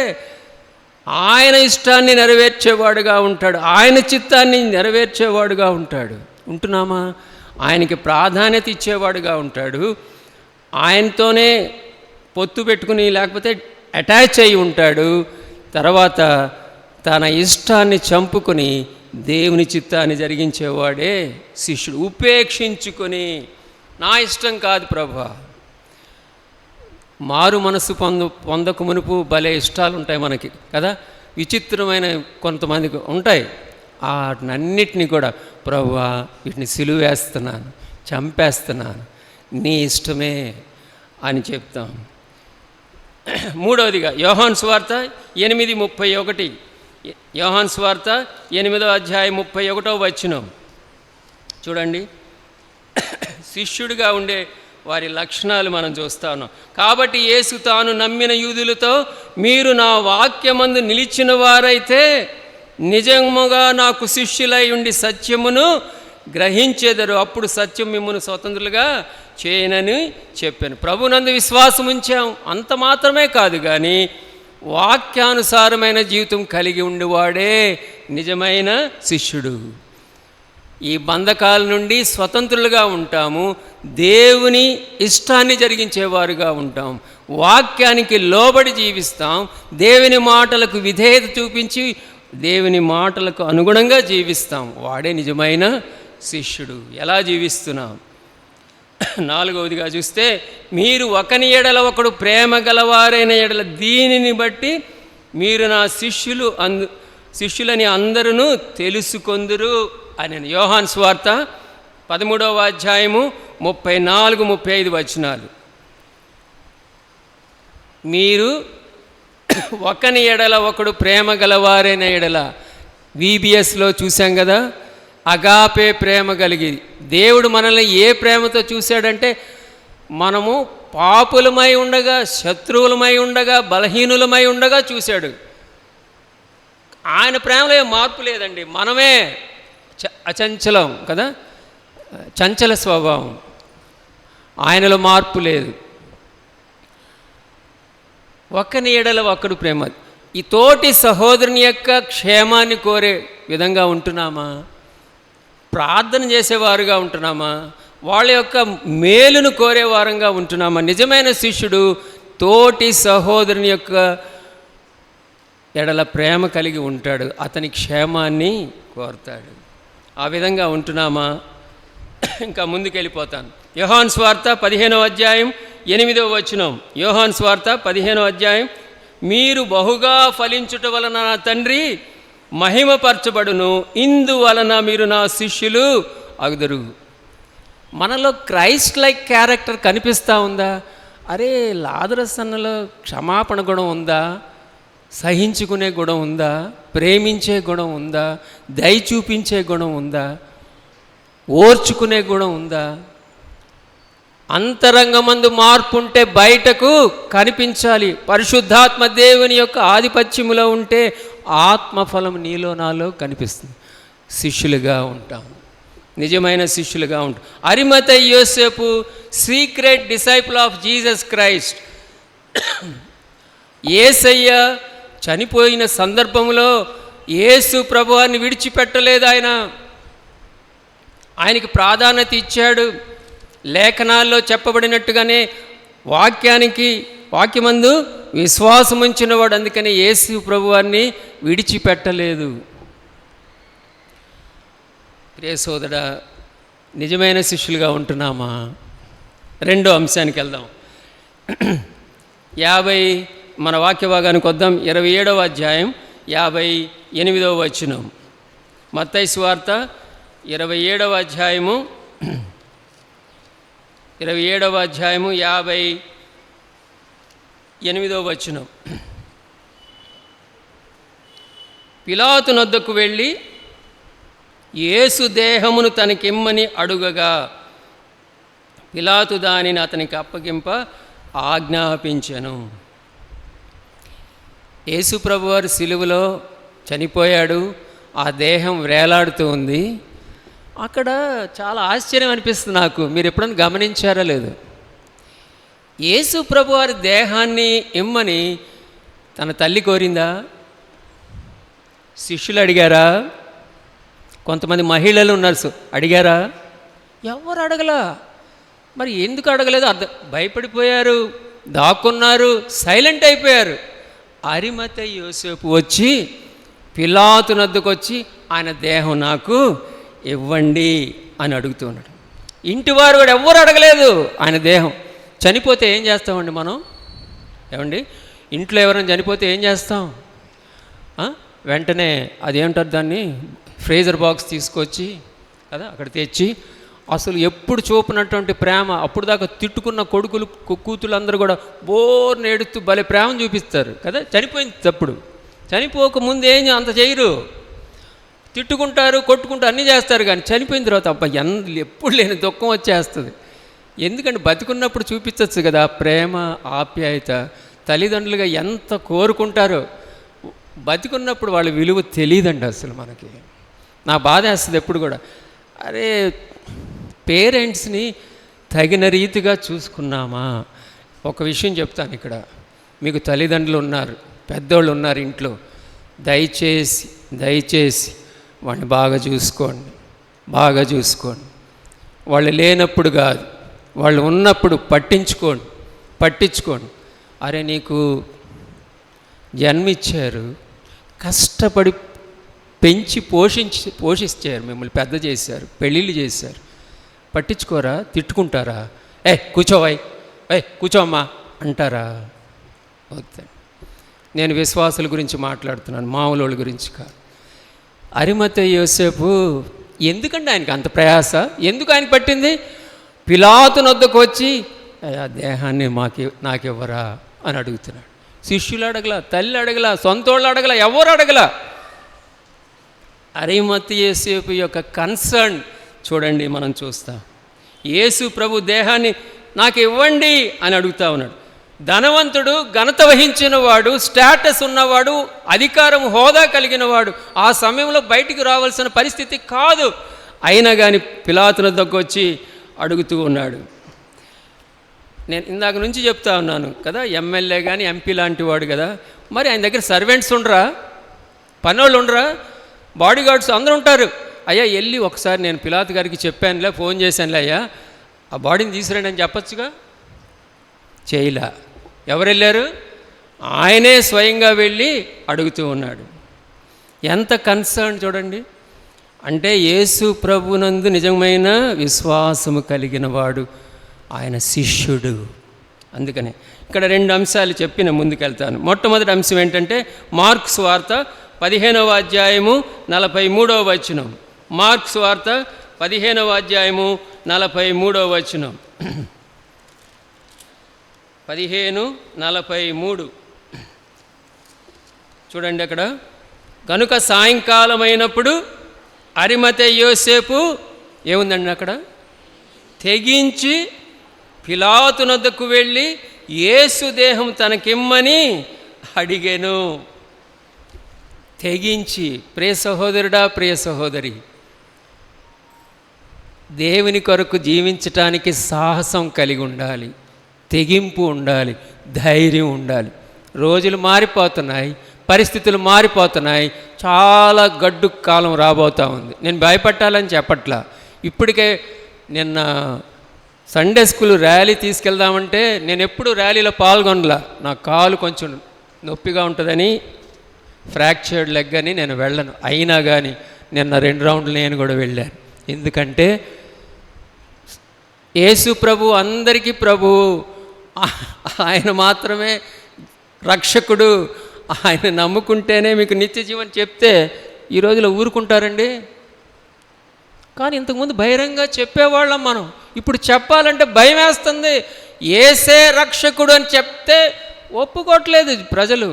ఆయన ఇష్టాన్ని నెరవేర్చేవాడుగా ఉంటాడు, ఆయన చిత్తాన్ని నెరవేర్చేవాడుగా ఉంటాడు. ఉంటున్నామా? ఆయనకి ప్రాధాన్యత ఇచ్చేవాడుగా ఉంటాడు, ఆయనతోనే పొత్తు పెట్టుకుని లేకపోతే అటాచ్ అయి ఉంటాడు. తర్వాత తన ఇష్టాన్ని చంపుకొని దేవుని చిత్తాన్ని జరిగించేవాడే శిష్యుడు. ఉపేక్షించుకొని, నా ఇష్టం కాదు ప్రభా. మారు మనసు పొందకు మునుపు భలే ఇష్టాలు ఉంటాయి మనకి కదా, విచిత్రమైన కొంతమందికి ఉంటాయి. వాటినన్నిటినీ కూడా ప్రభువా వీటిని సిలువేస్తున్నాను, చంపేస్తున్నాను, నీ ఇష్టమే అని చెప్తాం. మూడవదిగా యోహాను సువార్త 8:31. యోహాను సువార్త 8:31 చూడండి. శిష్యుడిగా ఉండే వారి లక్షణాలు మనం చూస్తా ఉన్నాం. కాబట్టి యేసు తాను నమ్మిన యూదులతో, మీరు నా వాక్యమందు నిలిచిన వారైతే నిజముగా నాకు శిష్యులై ఉండి సత్యమును గ్రహించేదరు, అప్పుడు సత్యం మిమ్మల్ని స్వతంత్రులుగా చేయనని చెప్పాను. ప్రభునందు విశ్వాసం ఉంచాం, అంత మాత్రమే కాదు కానీ వాక్యానుసారమైన జీవితం కలిగి ఉండేవాడే నిజమైన శిష్యుడు. ఈ బంధకాల నుండి స్వతంత్రులుగా ఉంటాము, దేవుని ఇష్టాన్ని జరిగించేవారుగా ఉంటాం, వాక్యానికి లోబడి జీవిస్తాం, దేవుని మాటలకు విధేయత చూపించి దేవుని మాటలకు అనుగుణంగా జీవిస్తాం. వాడే నిజమైన శిష్యుడు. ఎలా జీవిస్తున్నాం? 4వదిగా చూస్తే, మీరు ఒకని ఎడల ఒకడు ప్రేమ గలవారైన ఎడల దీనిని బట్టి మీరు నా శిష్యులని అందరూ తెలుసుకొందురు అని. యోహాను సువార్త 13:34-35 మీరు ఒకని ఎడల ఒకడు ప్రేమ గలవారైన ఎడల, VBSలో చూసాం కదా, అగాపే ప్రేమ కలిగి. దేవుడు మనల్ని ఏ ప్రేమతో చూశాడంటే, మనము పాపులమై ఉండగా, శత్రువులమై ఉండగా, బలహీనులమై ఉండగా చూశాడు. ఆయన ప్రేమలో ఏం మార్పు లేదండి. మనమే అచంచలం కదా, చంచల స్వభావం. ఆయనలో మార్పు లేదు. ఒకని ఎడల ఒకడు ప్రేమ. ఈ తోటి సహోదరుని యొక్క క్షేమాన్ని కోరే విధంగా ఉంటున్నామా? ప్రార్థన చేసేవారుగా ఉంటున్నామా? వాళ్ళ యొక్క మేలును కోరేవారంగా ఉంటున్నామా? నిజమైన శిష్యుడు తోటి సహోదరుని యొక్క ఎడల ప్రేమ కలిగి ఉంటాడు, అతని క్షేమాన్ని కోరుతాడు. ఆ విధంగా ఉంటున్నామా? ఇంకా ముందుకెళ్ళిపోతాను. యోహాను సువార్త 15:8. యోహాను సువార్త 15, మీరు బహుగా ఫలించుట వలన నా తండ్రి మహిమపరచబడును, ఇందువలన మీరు నా శిష్యులు అగుదురు. మనలో క్రైస్ట్ లైక్ క్యారెక్టర్ కనిపిస్తూ ఉందా? అరే, లాజరస్ అన్నలో క్షమాపణ గుణం ఉందా? సహించుకునే గుణం ఉందా? ప్రేమించే గుణం ఉందా? దయ చూపించే గుణం ఉందా? ఓర్చుకునే గుణం ఉందా? అంతరంగమందు మార్పు ఉంటే బయటకు కనిపించాలి. పరిశుద్ధాత్మ దేవుని యొక్క ఆధిపత్యములో ఉంటే ఆత్మఫలం నీలో నాలో కనిపిస్తుంది. శిష్యులుగా ఉంటాం, నిజమైన శిష్యులుగా ఉంటాం. అరిమతయి యోసేపు secret disciple of Jesus Christ. యేసయ్య చనిపోయిన సందర్భంలో యేసు ప్రభువాన్ని విడిచిపెట్టలేదు. ఆయనకి ప్రాధాన్యత ఇచ్చాడు. లేఖనాల్లో చెప్పబడినట్టుగానే వాక్యమందు విశ్వాసం ఉంచినవాడు, అందుకని యేసు ప్రభువాన్ని విడిచిపెట్టలేదు. ప్రియ సోదరా, నిజమైన శిష్యులుగా ఉంటున్నామా? రెండో అంశానికి వెళ్దాం. మన వాక్య భాగానికి వద్దాం. 27:58. మత్తయి సువార్త 27:58. పిలాతు నొద్దకు వెళ్ళి యేసు దేహమును తనకిమ్మని అడుగగా పిలాతు దానిని అతనికి అప్పగింప ఆజ్ఞాపించెను. యేసు ప్రభువారు సిలువలో చనిపోయాడు, ఆ దేహం వేలాడుతూ ఉంది. అక్కడ చాలా ఆశ్చర్యం అనిపిస్తుంది నాకు. మీరు ఎప్పుడైనా గమనించారా లేదు? యేసు ప్రభువారి దేహాన్ని ఇమ్మని తన తల్లి కోరిందా? శిష్యులు అడిగారా? కొంతమంది మహిళలు ఉన్నారు, అడిగారా? ఎవరు అడగలా. మరి ఎందుకు అడగలేదు? భయపడిపోయారు, దాక్కున్నారు, సైలెంట్ అయిపోయారు. అరిమతయి యోసేపు వచ్చి పిలాతు నొద్దకు వచ్చి ఆయన దేహం నాకు ఇవ్వండి అని అడుగుతున్నాడు. ఇంటివారు కూడా ఎవ్వరు అడగలేదు ఆయన దేహం. చనిపోతే ఏం చేస్తామండి మనం? ఏమండి, ఇంట్లో ఎవరైనా చనిపోతే ఏం చేస్తాం? వెంటనే అదేంటారు దాన్ని, ఫ్రీజర్ బాక్స్ తీసుకొచ్చి కదా అక్కడ తెచ్చి అసలు ఎప్పుడు చూపినటువంటి ప్రేమ. అప్పుడు దాకా తిట్టుకున్న కొడుకులు కూతుళ్ళందరూ కూడా బోర్ని ఏడుస్తూ భలే ప్రేమను చూపిస్తారు కదా. చనిపోయింది అప్పుడు, చనిపోకముందు ఏం అంత చేయరు, తిట్టుకుంటారు, కొట్టుకుంటారు, అన్నీ చేస్తారు. కానీ చనిపోయిన తర్వాత అబ్బా ఎప్పుడు లేని దుఃఖం వచ్చేస్తుంది. ఎందుకంటే బతికున్నప్పుడు చూపించవచ్చు కదా ప్రేమ ఆప్యాయత. తల్లిదండ్రులుగా ఎంత కోరుకుంటారో, బతికున్నప్పుడు వాళ్ళ విలువ తెలియదండి అసలు మనకి. నా బాధ వేస్తుంది ఎప్పుడు కూడా, అరే పేరెంట్స్ని తగిన రీతిగా చూసుకున్నామా. ఒక విషయం చెప్తాను ఇక్కడ, మీకు తల్లిదండ్రులు ఉన్నారు, పెద్దోళ్ళు ఉన్నారు ఇంట్లో, దయచేసి వాళ్ళని బాగా చూసుకోండి, బాగా చూసుకోండి. వాళ్ళు లేనప్పుడు కాదు, వాళ్ళు ఉన్నప్పుడు పట్టించుకోండి. అరే నీకు జన్మిచ్చారు, కష్టపడి పెంచి పోషించారు, మిమ్మల్ని పెద్ద చేశారు, పెళ్ళిళ్ళు చేశారు, పట్టించుకోరా? తిట్టుకుంటారా? కూర్చోవాయ్, కూర్చోమ్మా అంటారా? వద్దు. నేను విశ్వాసుల గురించి మాట్లాడుతున్నాను, మామూలు వాళ్ళ గురించి కాదు. అరిమతయి యోసేపు ఎందుకంటే ఆయనకి అంత ప్రయాస ఎందుకు ఆయన పట్టింది? పిలాతు వద్దకు వచ్చి ఆ దేహాన్ని నాకివ్వరా అని అడుగుతున్నాడు. శిష్యులు అడగల, తల్లి అడగల, సొంతోళ్ళు అడగల, ఎవరు అడగల. అరిమతయి యోసేపు యొక్క కన్సర్న్ చూడండి, మనం చూస్తాం. యేసు ప్రభు దేహాన్ని నాకు ఇవ్వండి అని అడుగుతా ఉన్నాడు. ధనవంతుడు, ఘనత వహించిన వాడు, స్టేటస్ ఉన్నవాడు, అధికారం హోదా కలిగిన వాడు, ఆ సమయంలో బయటికి రావాల్సిన పరిస్థితి కాదు. అయినా కానీ పిలాతుల దగ్గర వచ్చి అడుగుతూ ఉన్నాడు. నేను ఇందాక నుంచి చెప్తా ఉన్నాను కదా, ఎమ్మెల్యే కానీ ఎంపీ లాంటి వాడు కదా, మరి ఆయన దగ్గర సర్వెంట్స్ ఉండరా, పనోళ్ళు ఉండరా, బాడీ గార్డ్స్ అందరూ ఉంటారు. అయ్యా వెళ్ళి ఒకసారి నేను పిలాతు గారికి చెప్పానులే, ఫోన్ చేశానులే, అయ్యా ఆ బాడీని తీసుకురండి అని చెప్పచ్చుగా. చేయలా. ఎవరు వెళ్ళారు? ఆయనే స్వయంగా వెళ్ళి అడుగుతూ ఉన్నాడు. ఎంత కన్సర్న్ చూడండి. అంటే యేసు ప్రభునందు నిజమైన విశ్వాసము కలిగిన వాడు, ఆయన శిష్యుడు. అందుకనే ఇక్కడ 2 అంశాలు చెప్పి నేను ముందుకెళ్తాను. మొట్టమొదటి అంశం ఏంటంటే మార్క్స్ వార్త 15వ అధ్యాయము 43వ వచనం. మార్క్స్ వార్త 15వ అధ్యాయము 43వ వచనం. 15:43 చూడండి అక్కడ. కనుక సాయంకాలం అయినప్పుడు అరిమతయి యోసేపు ఏముందండి అక్కడ, తెగించి పిలాతు వద్దకు వెళ్ళి యేసు దేహం తనకిమ్మని అడిగెను. తెగించి. ప్రియ సహోదరుడా, ప్రియ సహోదరి, దేవుని కొరకు జీవించటానికి సాహసం కలిగి ఉండాలి, తెగింపు ఉండాలి, ధైర్యం ఉండాలి. రోజులు మారిపోతున్నాయి, పరిస్థితులు మారిపోతున్నాయి, చాలా గడ్డు కాలం రాబోతూ ఉంది. నేను భయపట్టాలని చెప్పట్లా. ఇప్పటికే నిన్న సండే స్కూల్ ర్యాలీ తీసుకెళ్దామంటే నేను ఎప్పుడు ర్యాలీలో పాల్గొనలా. నా కాలు కొంచెం నొప్పిగా ఉంటుందని, ఫ్రాక్చర్డ్ లెగ్ అని నేను వెళ్ళను. అయినా కానీ నిన్న 2 రౌండ్లు నేను కూడా వెళ్ళాను. ఎందుకంటే యేసు ప్రభు అందరికీ ప్రభు, ఆయన మాత్రమే రక్షకుడు, ఆయన నమ్ముకుంటేనే మీకు నిత్య జీవన్ చెప్తే ఈ రోజులో ఊరుకుంటారండి. కానీ ఇంతకుముందు బహిరంగంగా చెప్పేవాళ్ళం మనం. ఇప్పుడు చెప్పాలంటే భయం వేస్తుంది. యేసే రక్షకుడు అని చెప్తే ఒప్పుకోవట్లేదు ప్రజలు.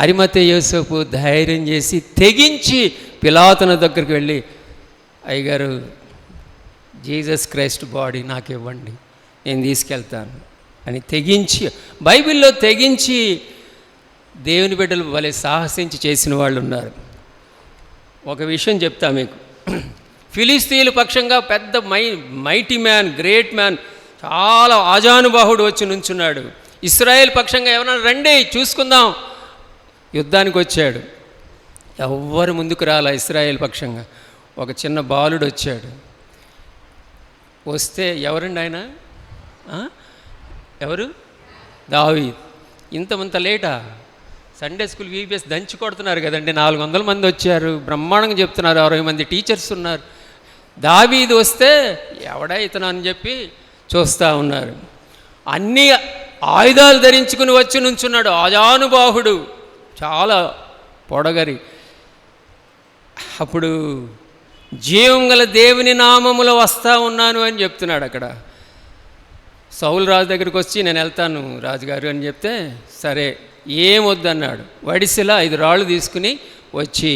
అరిమతయి యోసేపు ధైర్యం చేసి తెగించి పిలాతుని దగ్గరికి వెళ్ళి, అయ్యగారు జీసస్ క్రైస్ట్ బాడీ నాకు ఇవ్వండి, నేను తీసుకెళ్తాను అని తెగించి, బైబిల్లో తెగించి దేవుని బిడ్డలు భలే సాహసించి చేసిన వాళ్ళు ఉన్నారు. ఒక విషయం చెప్తా మీకు. ఫిలిస్తీన్ల పక్షంగా పెద్ద మైటీ మ్యాన్, గ్రేట్ మ్యాన్, చాలా ఆజానుబాహుడు వచ్చి నుంచున్నాడు. ఇశ్రాయేల్ పక్షంగా ఎవరైనా రండి చూసుకుందాం, యుద్ధానికి వచ్చాడు. ఎవ్వరు ముందుకు రాలా ఇశ్రాయేల్ పక్షంగా. ఒక చిన్న బాలుడు వచ్చాడు. వస్తే ఎవరండి ఆయన? ఎవరు? దావీద్. ఇంత లేటా? సండే స్కూల్ VBS దంచి కొడుతున్నారు కదండి. 400 మంది వచ్చారు, బ్రహ్మాండంగా చెప్తున్నారు, 60 మంది టీచర్స్ ఉన్నారు. దావీదు వస్తే ఎవడా ఇతను అని చెప్పి చూస్తూ ఉన్నారు. అన్ని ఆయుధాలు ధరించుకుని వచ్చి నుంచున్నాడు. ఆజానుబాహుడు, చాలా పొడగరి. అప్పుడు జీవం గల దేవుని నామములో వస్తూ ఉన్నాను అని చెప్తున్నాడు అక్కడ. సౌలు రాజు దగ్గరికి వచ్చి నేను వెళ్తాను రాజుగారు అని చెప్తే సరే ఏం వద్దన్నాడు. వడిసెల 5 రాళ్ళు తీసుకుని వచ్చి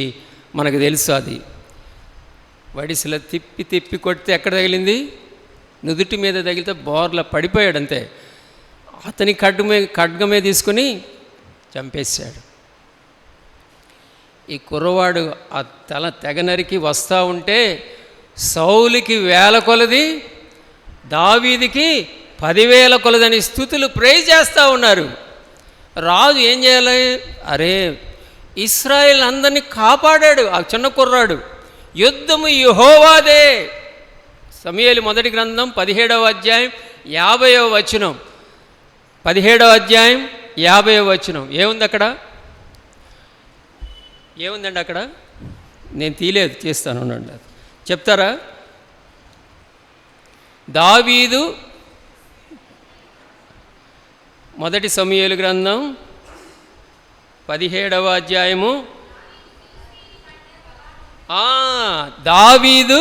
మనకు తెలుసు అది వడిసెల తిప్పి తిప్పి కొడితే ఎక్కడ తగిలింది? నుదుటి మీద తగిలితే బోర్లా పడిపోయాడు అంతే. అతని ఖడ్గమే తీసుకుని చంపేశాడు. ఈ కుర్రవాడు ఆ తల తెగ నరికి వస్తూ ఉంటే సౌలుకి 1000 కొలది, దావీదుకి 10,000 కొలదని స్తుతులు ప్రైజ్ చేస్తూ ఉన్నారు. రాజు ఏం చేయాలి? అరే ఇశ్రాయేల్ అందరినీ కాపాడాడు ఆ చిన్న కుర్రాడు. యుద్ధము యెహోవాదే. సమూయేలు మొదటి గ్రంథం 17వ అధ్యాయం 50వ వచనం. 17వ అధ్యాయం 50వ వచనం ఏముంది అక్కడ? ఏముందండి అక్కడ? నేను తీయలేదు, చేస్తాను ఉండండి. చెప్తారా? దావీదు మొదటి సమూయేలు గ్రంథం 17వ అధ్యాయము. దావీదు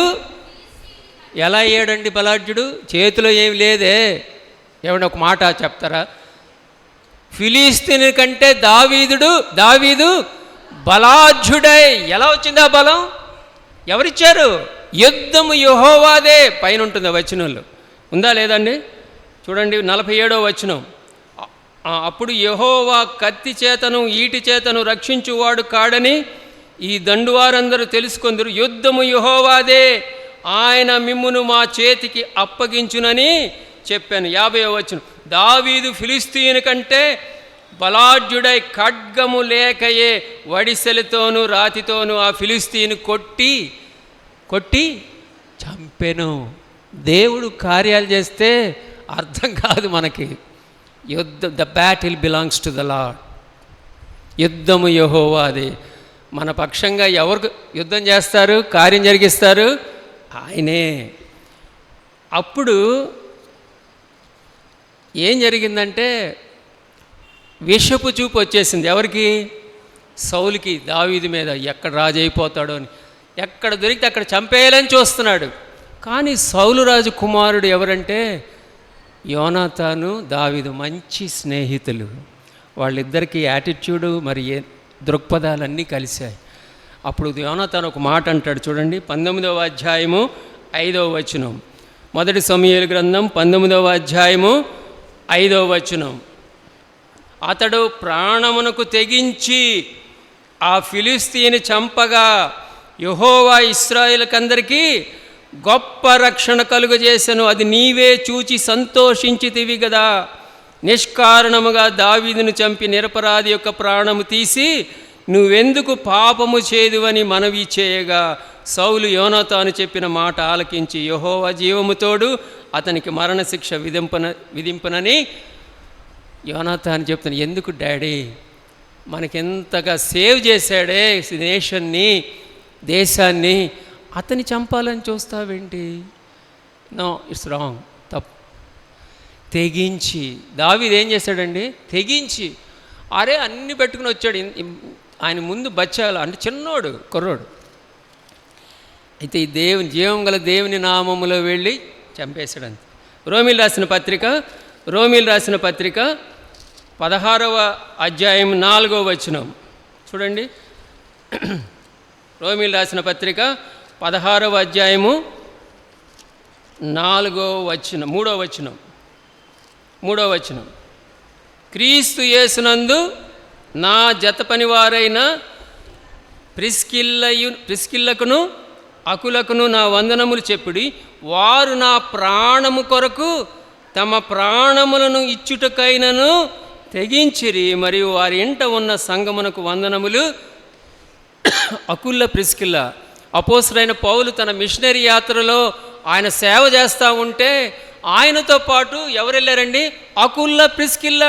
ఎలా అయ్యాడండి బలాఢ్యుడు? చేతిలో ఏమి లేదే. ఏమన్నా ఒక మాట చెప్తారా? ఫిలిస్తీని కంటే దావీదు బలాఢ్యుడై. ఎలా వచ్చింది ఆ బలం? ఎవరిచ్చారు? యుద్ధము యెహోవాదే. పైన ఉంటుంది వచనంలో, ఉందా లేదండి? చూడండి 47వ వచనం. అప్పుడు యెహోవా కత్తి చేతను ఈటి చేతను రక్షించువాడు కాడని ఈ దండువారందరూ తెలుసుకొందరు. యుద్ధము యెహోవాదే, ఆయన మిమ్మును మా చేతికి అప్పగించునని చెప్పాను. 50వ వచనం. దావీదు ఫిలిస్తీయుని కంటే బలాఢ్యుడై ఖడ్గము లేకయే వడిసెలతోనూ రాతితోనూ ఆ ఫిలిస్తీయుని కొట్టి చంపెను. దేవుడు కార్యాలు చేస్తే అర్థం కాదు మనకి. The battle belongs to the lord. యుద్ధము యెహోవాదే. మన పక్షంగా ఎవరు యుద్ధం చేస్తారు, కార్యం జరిగిస్తారు? ఆయనే. అప్పుడు ఏం జరిగిందంటే విషపు చూపు వచ్చేసింది. ఎవరికి? సౌలుకి, దావీదు మీద. ఎక్కడ రాజు అయిపోతాడో అని, ఎక్కడ దొరికితే అక్కడ చంపేయాలని చూస్తున్నాడు. కానీ సౌలు రాజు కుమారుడు ఎవరంటే యోనాతాను, దావీదు మంచి స్నేహితులు. వాళ్ళిద్దరికీ యాటిట్యూడు మరి దృక్పథాలన్నీ కలిశాయి. అప్పుడు యోనాతాను ఒక మాట అంటాడు చూడండి. 19వ అధ్యాయము 5వ వచనం. మొదటి సమూయేలు గ్రంథం 19వ అధ్యాయము 5వ వచనం. అతడు ప్రాణమునకు తెగించి ఆ ఫిలిస్తీని చంపగా యెహోవా ఇశ్రాయేలుకందరికీ గొప్ప రక్షణ కలుగజేసెను. అది నీవే చూచి సంతోషించితివి గదా. నిష్కారణముగా దావీదును చంపి నిరపరాధి యొక్క ప్రాణము తీసి నువ్వెందుకు పాపము చేదువని మనవి చేయగా సౌలు యోనాతాను చెప్పిన మాట ఆలకించి యెహోవా జీవముతోడు అతనికి మరణశిక్ష విధింపనని యోనాతాను చెప్తాను. ఎందుకు డాడీ, మనకెంతగా సేవ్ చేశాడే నేషన్ని, దేశాన్ని, అతన్ని చంపాలని చూస్తావేంటి? నో, ఇట్స్ రాంగ్, తప్పు. తెగించి దావీదు ఏం చేశాడండి? తెగించి అరే అన్ని పెట్టుకుని వచ్చాడు. ఆయన ముందు బచ్చాలు అంటే చిన్నోడు, కుర్రోడు. అయితే ఈ జీవం గల దేవుని నామములో వెళ్ళి చంపేశాడంత. రోమీలు రాసిన పత్రిక 16వ అధ్యాయం 4వ వచనం చూడండి. రోమీలు రాసిన పత్రిక 16వ అధ్యాయము 3వ వచనం. క్రీస్తు యేసునందు నా జత పనివారైన ప్రిస్కిల్లకును అకులకును నా వందనములు చెప్పుడి. వారు నా ప్రాణము కొరకు తమ ప్రాణములను ఇచ్చుటకైనను తెగించిరి. మరియు వారి ఇంట ఉన్న సంగమునకు వందనములు. అకుల్ల, ప్రిస్కిల్ల. అపోస్తలుడైన పౌలు తన మిషనరీ యాత్రలో ఆయన సేవ చేస్తూ ఉంటే ఆయనతో పాటు ఎవరు వెళ్ళారండి? అకుల్ల, ప్రిస్కిల్ల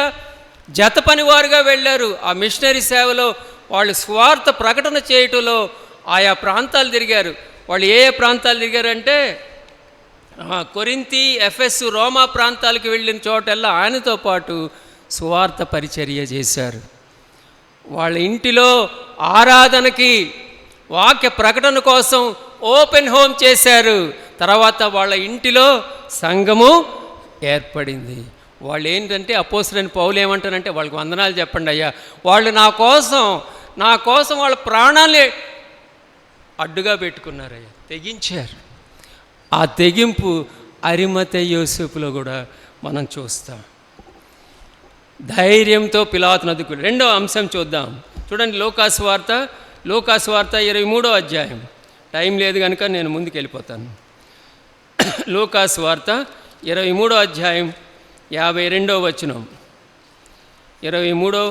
జత పనివారుగా వెళ్ళారు. ఆ మిషనరీ సేవలో వాళ్ళు స్వార్థ ప్రకటన చేయటంలో ఆయా ప్రాంతాలు తిరిగారు. వాళ్ళు ఏ ప్రాంతాలు తిరిగారంటే కొరింథీ, ఎఫెసు, రోమా ప్రాంతాలకు వెళ్ళిన చోటల్లా ఆయనతో పాటు సువార్త పరిచర్య చేశారు. వాళ్ళ ఇంటిలో ఆరాధనకి, వాక్య ప్రకటన కోసం ఓపెన్ హోమ్ చేశారు. తర్వాత వాళ్ళ ఇంటిలో సంఘము ఏర్పడింది. వాళ్ళు ఏంటంటే అపోస్తలుడైన పౌలు ఏమంటారంటే, వాళ్ళకి వందనాలు చెప్పండి అయ్యా, వాళ్ళు నా కోసం వాళ్ళ ప్రాణాలే అడ్డుగా పెట్టుకున్నారయ్యా, తెగించారు. ఆ తెగింపు అరిమతయి యోసేపులో కూడా మనం చూస్తాం. ధైర్యంతో పిలాతును అదుకుని. రెండో అంశం చూద్దాం. చూడండి, లూకాసు వార్త 23వ అధ్యాయం. టైం లేదు కనుక నేను ముందుకు వెళ్ళిపోతాను. లూకాసు వార్త 23వ అధ్యాయం 52వ వచనం. 23వ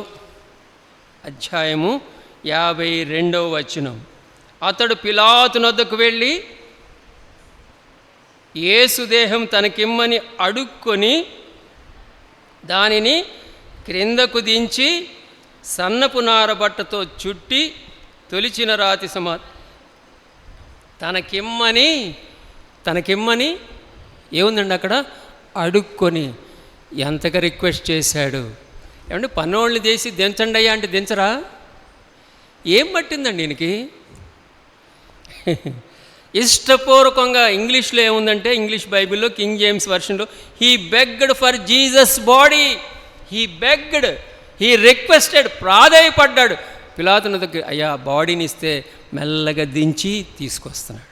అధ్యాయము 52వ వచనం. అతడు పిలాతును వద్దకు వెళ్ళి యేసు దేహం తనకిమ్మని అడుక్కొని దానిని క్రిందకు దించి సన్నపు నార బట్టతో చుట్టి తొలిచిన రాతి తనకిమ్మని ఏముందండి అక్కడ? అడుక్కొని. ఎంతగా రిక్వెస్ట్ చేశాడు. ఏమంటే పన్నోళ్ళని చేసి దించండి అయ్యా అంటే దించరా? ఏం పట్టిందండి ఈయనకి? ఇష్టపూర్వకంగా. ఇంగ్లీష్లో ఏముందంటే, ఇంగ్లీష్ బైబిల్లో కింగ్ జేమ్స్ వర్షన్లో, he begged for Jesus body. He requested, ప్రాధేయపడ్డాడు. పిలాతుని దగ్గర అయ్యా బాడీని ఇస్తే మెల్లగా దించి తీసుకొస్తున్నాడు.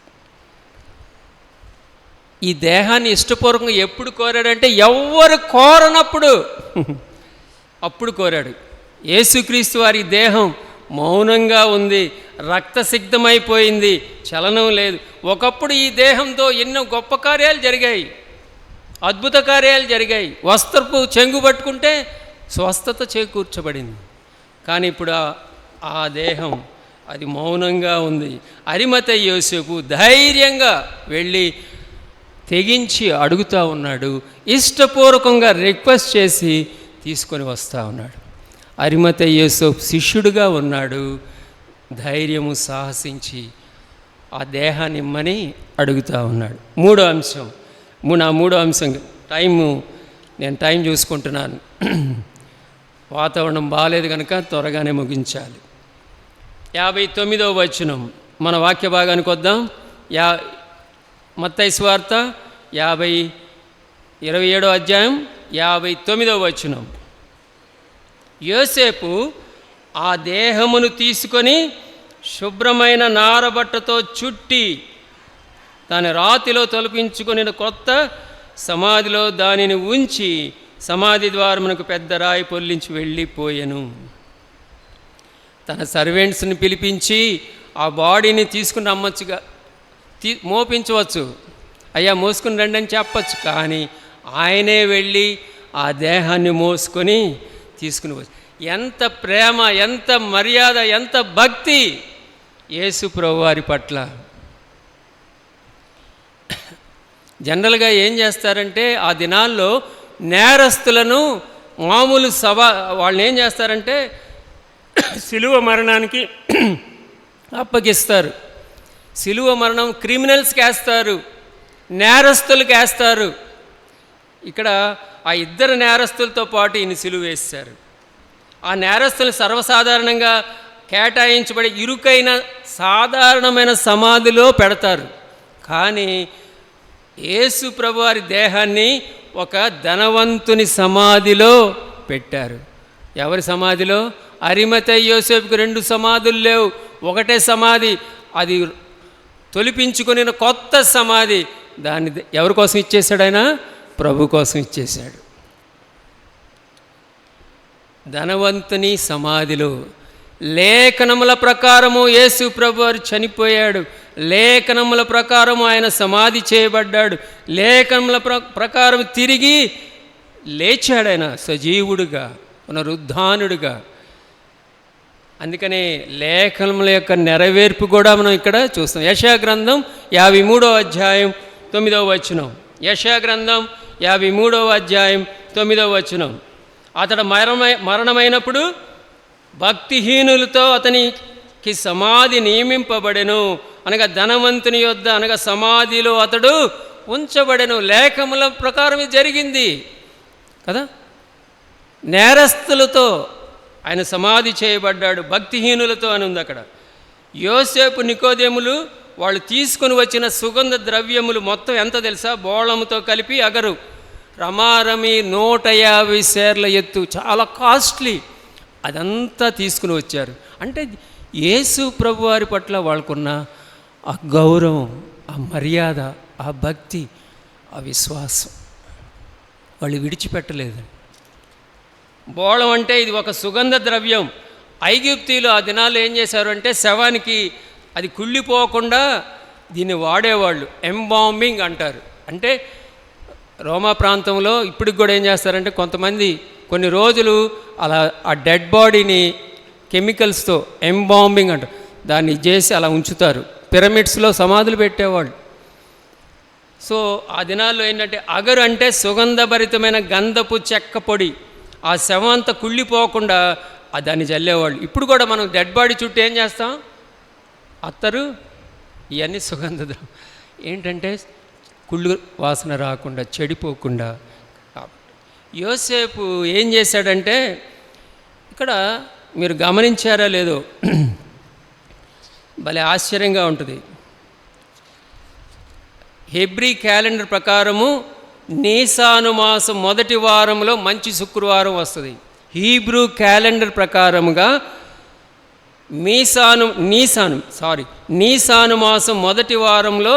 ఈ దేహాన్ని ఇష్టపూర్వకంగా ఎప్పుడు కోరాడంటే, ఎవ్వరు కోరనప్పుడు అప్పుడు కోరాడు. యేసుక్రీస్తు వారి దేహం మౌనంగా ఉంది, రక్తసిగ్ధమైపోయింది, చలనం లేదు. ఒకప్పుడు ఈ దేహంతో ఎన్నో గొప్ప కార్యాలు జరిగాయి, అద్భుత కార్యాలు జరిగాయి. వస్త్రపు చెంగు పట్టుకుంటే స్వస్థత చేకూర్చబడింది. కానీ ఇప్పుడు ఆ దేహం అది మౌనంగా ఉంది. అరిమతయి యోసేపు ధైర్యంగా వెళ్ళి తెగించి అడుగుతూ ఉన్నాడు. ఇష్టపూర్వకంగా రిక్వెస్ట్ చేసి తీసుకొని వస్తూ ఉన్నాడు. అరిమతయి యోసేపు శిష్యుడిగా ఉన్నాడు. ధైర్యము సాహసించి ఆ దేహాన్ని ఇమ్మని అడుగుతూ ఉన్నాడు. మూడో అంశం నేను టైం చూసుకుంటున్నాను. వాతావరణం బాగాలేదు కనుక త్వరగానే ముగించాలి. 59వ వచనం మన వాక్య భాగానికి వద్దాం. మత్తయి సువార్త 27వ అధ్యాయం 59వ వచనం. యోసేపు ఆ దేహమును తీసుకొని శుభ్రమైన నారబట్టతో చుట్టి దాని రాతిలో తొలపించుకొని కొత్త సమాధిలో దానిని ఉంచి సమాధి ద్వారమునకు పెద్ద రాయి పొల్లించి వెళ్ళిపోయెను. తన సర్వెంట్స్ని పిలిపించి ఆ బాడీని తీసుకుని రమ్మొచ్చుగా, మోపించవచ్చు, అయ్యా మోసుకుని రండి అని చెప్పచ్చు. కానీ ఆయనే వెళ్ళి ఆ దేహాన్ని మోసుకొని తీసుకుని వచ్చు. ఎంత ప్రేమ, ఎంత మర్యాద, ఎంత భక్తి యేసు ప్రభువారి పట్ల. జనరల్గా ఏం చేస్తారంటే, ఆ దినాల్లో నేరస్తులను మామూలు వాళ్ళని ఏం చేస్తారంటే సిలువ మరణానికి అప్పగిస్తారు. సిలువ మరణం క్రిమినల్స్కి వేస్తారు, నేరస్తులకు వేస్తారు. ఇక్కడ ఆ ఇద్దరు నేరస్తులతో పాటు ఈయన సిలువ వేస్తారు. ఆ నేరస్తులు సర్వసాధారణంగా కేటాయించబడి ఇరుకైన సాధారణమైన సమాధిలో పెడతారు. కానీ యేసు ప్రభువారి దేహాన్ని ఒక ధనవంతుని సమాధిలో పెట్టారు. ఎవరి సమాధిలో? అరిమతయి యోసేపుకు 2 సమాధులు లేవు, ఒకటే సమాధి. అది తొలిపించుకుని కొత్త సమాధి. దాన్ని ఎవరి కోసం ఇచ్చేశాడు? ఆయన ప్రభు కోసం ఇచ్చేశాడు. ధనవంతుని సమాధిలో లేఖనముల ప్రకారము యేసు ప్రభువారు చనిపోయాడు. లేఖనముల ప్రకారము ఆయన సమాధి చేయబడ్డాడు. లేఖనముల ప్రకారం తిరిగి లేచాడు ఆయన సజీవుడుగా, పునరుద్ధానుడుగా. అందుకనే లేఖనముల యొక్క నెరవేర్పు కూడా మనం ఇక్కడ చూస్తాం. యెషయా గ్రంథం 53వ అధ్యాయం 9వ వచనం. యెషయా గ్రంథం 53వ అధ్యాయం 9వ వచనం. అతడు మరణమైనప్పుడు భక్తిహీనులతో అతనికి సమాధి నియమింపబడెను. అనగా ధనవంతుని యొద్ద, అనగా సమాధిలో అతడు ఉంచబడెను. లేఖముల ప్రకారం జరిగింది కదా. నేరస్తులతో ఆయన సమాధి చేయబడ్డాడు, భక్తిహీనులతో అని ఉంది అక్కడ. యోసేపు నికోదేములు వాళ్ళు తీసుకొని వచ్చిన సుగంధ ద్రవ్యములు మొత్తం ఎంత తెలుసా? బోళముతో కలిపి అగరు, రమారమి 150 సేర్ల ఎత్తు, చాలా కాస్ట్లీ. అదంతా తీసుకుని వచ్చారు. అంటే యేసు ప్రభు వారి పట్ల వాళ్ళకున్న ఆ గౌరవం, ఆ మర్యాద, ఆ భక్తి, ఆ విశ్వాసం వాళ్ళు విడిచిపెట్టలేదు. బోళం అంటే ఇది ఒక సుగంధ ద్రవ్యం. ఐగుప్తీయులు ఆ దినాలు ఏం చేశారు అంటే శవానికి అది కుళ్ళిపోకుండా దీన్ని వాడేవాళ్ళు. ఎంబాంబింగ్ అంటారు. అంటే రోమా ప్రాంతంలో ఇప్పటికి కూడా ఏం చేస్తారంటే కొంతమంది కొన్ని రోజులు అలా ఆ డెడ్ బాడీని కెమికల్స్తో ఎంబాంబింగ్ అంటారు, దాన్ని చేసి అలా ఉంచుతారు. పిరమిడ్స్లో సమాధులు పెట్టేవాళ్ళు. సో ఆ దినాల్లో ఏంటంటే అగరు అంటే సుగంధభరితమైన గంధపు చెక్క పొడి. ఆ శవం అంతా కుళ్ళిపోకుండా దాన్ని చల్లేవాళ్ళు. ఇప్పుడు కూడా మనం డెడ్ బాడీ చుట్టూ ఏం చేస్తాం? అత్తరు, ఇవన్నీ సుగంధ ఏంటంటే కుళ్ళు వాసన రాకుండా, చెడిపోకుండా. యోసేపు ఏం చేశాడంటే, ఇక్కడ మీరు గమనించారా లేదో, భలే ఆశ్చర్యంగా ఉంటుంది. హెబ్రీ క్యాలెండర్ ప్రకారము నీసాను మాసం మొదటి వారంలో మంచి శుక్రవారం వస్తుంది. హీబ్రూ క్యాలెండర్ ప్రకారముగా నీసాను మాసం మొదటి వారంలో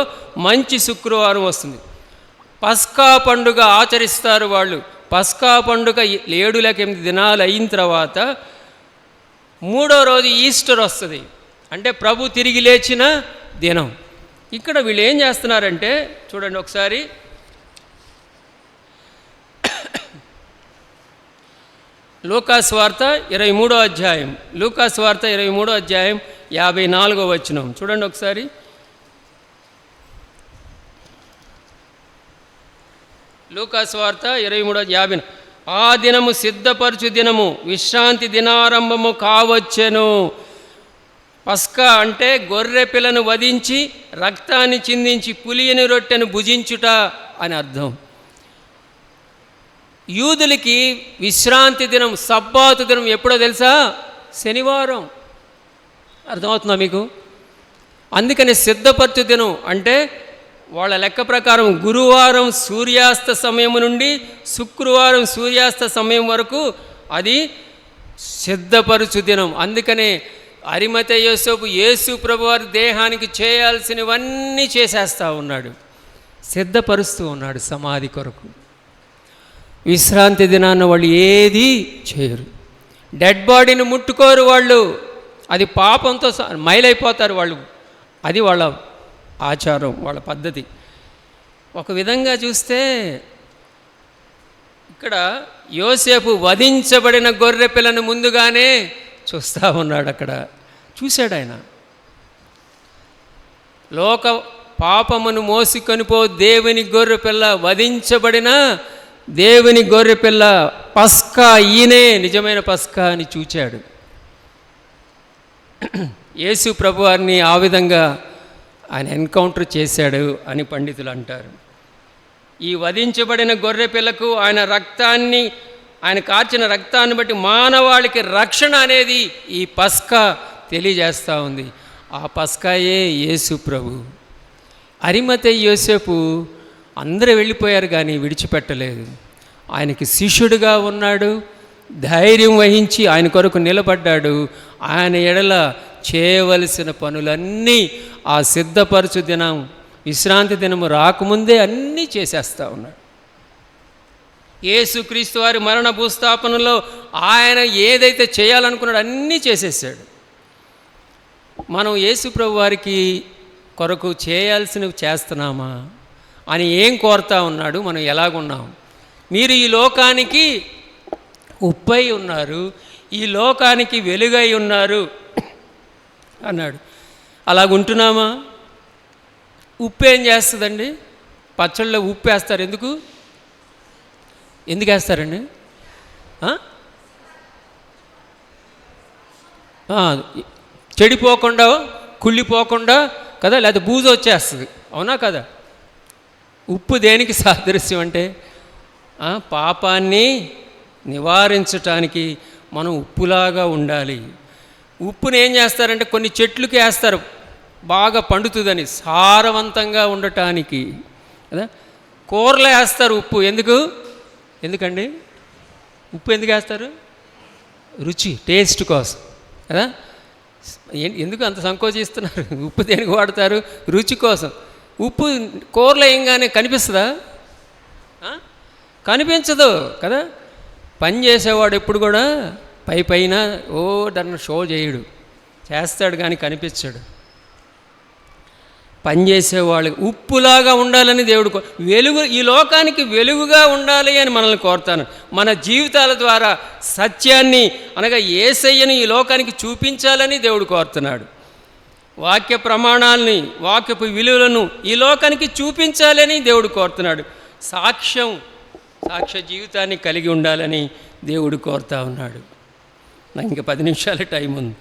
మంచి శుక్రవారం వస్తుంది. పస్కా పండుగ ఆచరిస్తారు వాళ్ళు. పస్కా పండుగ 7-8 దినాలు అయిన తర్వాత 3వ రోజు ఈస్టర్ వస్తుంది. అంటే ప్రభు తిరిగి లేచిన దినం. ఇక్కడ వీళ్ళు ఏం చేస్తున్నారంటే చూడండి ఒకసారి, లూకాసు వార్త 23వ అధ్యాయం, లూకాసు వార్త 23వ అధ్యాయం 54వ వచనం చూడండి ఒకసారి. లూకాసు వార్త 23:50. ఆ దినము సిద్ధపరచు దినము, విశ్రాంతి దినారంభము కావచ్చెను. పస్కా అంటే గొర్రె పిల్లను వధించి రక్తాన్ని చిందించి పులియని రొట్టెను భుజించుట అని అర్థం. యూదులకి విశ్రాంతి దినం, సబ్బాతు దినం ఎప్పుడో తెలుసా? శనివారం. అర్థమవుతుందా మీకు? అందుకని సిద్ధపరచు దినం అంటే వాళ్ళ లెక్క ప్రకారం గురువారం సూర్యాస్త సమయం నుండి శుక్రవారం సూర్యాస్త సమయం వరకు అది సిద్ధపరచు దినం. అందుకనే అరిమతె యోసేపు యేసు ప్రభువారి దేహానికి చేయాల్సినవన్నీ చేసేస్తూ ఉన్నాడు, సిద్ధపరుస్తూ ఉన్నాడు సమాధి కొరకు. విశ్రాంతి దినాన్న వాళ్ళు ఏది చేయరు, డెడ్ బాడీని ముట్టుకోరు వాళ్ళు. అది పాపంతో మైలైపోతారు వాళ్ళు. అది వాళ్ళ ఆచారం, వాళ్ళ పద్ధతి. ఒక విధంగా చూస్తే ఇక్కడ యోసేపు వధించబడిన గొర్రె పిల్లను ముందుగానే చూస్తూ ఉన్నాడు. అక్కడ చూశాడు ఆయన. లోక పాపమును మోసికొనిపో దేవుని గొర్రె పిల్ల, వధించబడిన దేవుని గొర్రె పిల్ల, పస్కా, ఈయనే నిజమైన పస్కా అని చూచాడు. యేసు ప్రభువారిని ఆ విధంగా ఆయన ఎన్కౌంటర్ చేశాడు అని పండితులు అంటారు. ఈ వధించబడిన గొర్రె పిల్లకు ఆయన కార్చిన రక్తాన్ని బట్టి మానవాళికి రక్షణ అనేది ఈ పస్కా తెలియజేస్తూ ఉంది. ఆ పస్కాయే యేసు ప్రభు. అరిమతె యోసేపు అందరూ వెళ్ళిపోయారు కానీ విడిచిపెట్టలేదు. ఆయనకి శిష్యుడిగా ఉన్నాడు, ధైర్యం వహించి ఆయన కొరకు నిలబడ్డాడు. ఆయన ఎడల చేయవలసిన పనులన్నీ ఆ సిద్ధపరచు దినం, విశ్రాంతి దినము రాకముందే అన్నీ చేసేస్తూ ఉన్నాడు. యేసుక్రీస్తు వారి మరణ భూస్థాపనలో ఆయన ఏదైతే చేయాలనుకున్నాడో అన్నీ చేసేసాడు. మనం యేసు ప్రభు వారికి కొరకు చేయాల్సినవి చేస్తున్నామా అని ఏం కోరుతా ఉన్నాడు? మనం ఎలాగున్నాం? మీరు ఈ లోకానికి ఉప్పై ఉన్నారు, ఈ లోకానికి వెలుగై ఉన్నారు అన్నాడు. అలాగుంటున్నామా? ఉప్పు ఏం చేస్తుందండి? పచ్చళ్ళలో ఉప్పు వేస్తారు. ఎందుకు వేస్తారండి? చెడిపోకుండా, కుళ్ళిపోకుండా కదా, లేకపోతే బూజు వచ్చేస్తుంది. అవునా కదా? ఉప్పు దేనికి సాదృశ్యం అంటే పాపాన్ని నివారించటానికి మనం ఉప్పులాగా ఉండాలి. ఉప్పుని ఏం చేస్తారంటే కొన్ని చెట్లుకి వేస్తారు, బాగా పండుతుందని, సారవంతంగా ఉండటానికి కదా. కూరలో వేస్తారు ఉప్పు, ఎందుకండి ఉప్పు ఎందుకు వేస్తారు? రుచి, టేస్ట్ కోసం కదా. ఎందుకు అంత సంకోచిస్తున్నారు? ఉప్పు దేనికి వాడతారు? రుచి కోసం. ఉప్పు కూరలో ఏంగానే కనిపిస్తుందా? కనిపించదు కదా. పని చేసేవాడు ఎప్పుడు కూడా పైన దాన్ని షో చేయడు, చేస్తాడు కానీ కనిపించాడు. పనిచేసేవాళ్ళు ఉప్పులాగా ఉండాలని దేవుడు వెలుగు, ఈ లోకానికి వెలుగుగా ఉండాలి అని మనల్ని కోరుతాను. మన జీవితాల ద్వారా సత్యాన్ని అనగా యేసయ్యను ఈ లోకానికి చూపించాలని దేవుడు కోరుతున్నాడు. వాక్య ప్రమాణాలని, వాక్యపు విలువలను ఈ లోకానికి చూపించాలని దేవుడు కోరుతున్నాడు. సాక్ష్య జీవితాన్ని కలిగి ఉండాలని దేవుడు కోరుతా ఉన్నాడు. నాకు ఇంకా 10 నిమిషాల టైం ఉంది.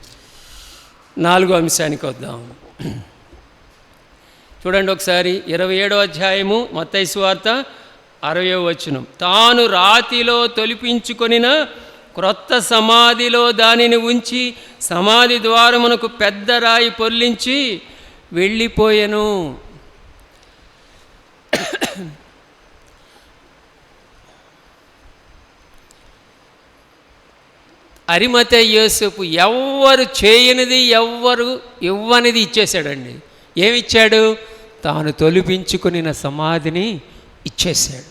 4వ అంశానికి వద్దాం. చూడండి ఒకసారి 27వ అధ్యాయము మత్తయి సువార్త 60వ వచనం. తాను రాతిలో తొలిపించుకొనిన క్రొత్త సమాధిలో దానిని ఉంచి సమాధి ద్వారమునకు పెద్ద రాయి పొర్లించి వెళ్ళిపోయెను. అరిమతయి యోసేపు ఎవ్వరు చేయనిది, ఎవ్వరు ఇవ్వనిది ఇచ్చేశాడండి. ఏమిచ్చాడు? తాను తొలిపించుకుని సమాధిని ఇచ్చేసాడు.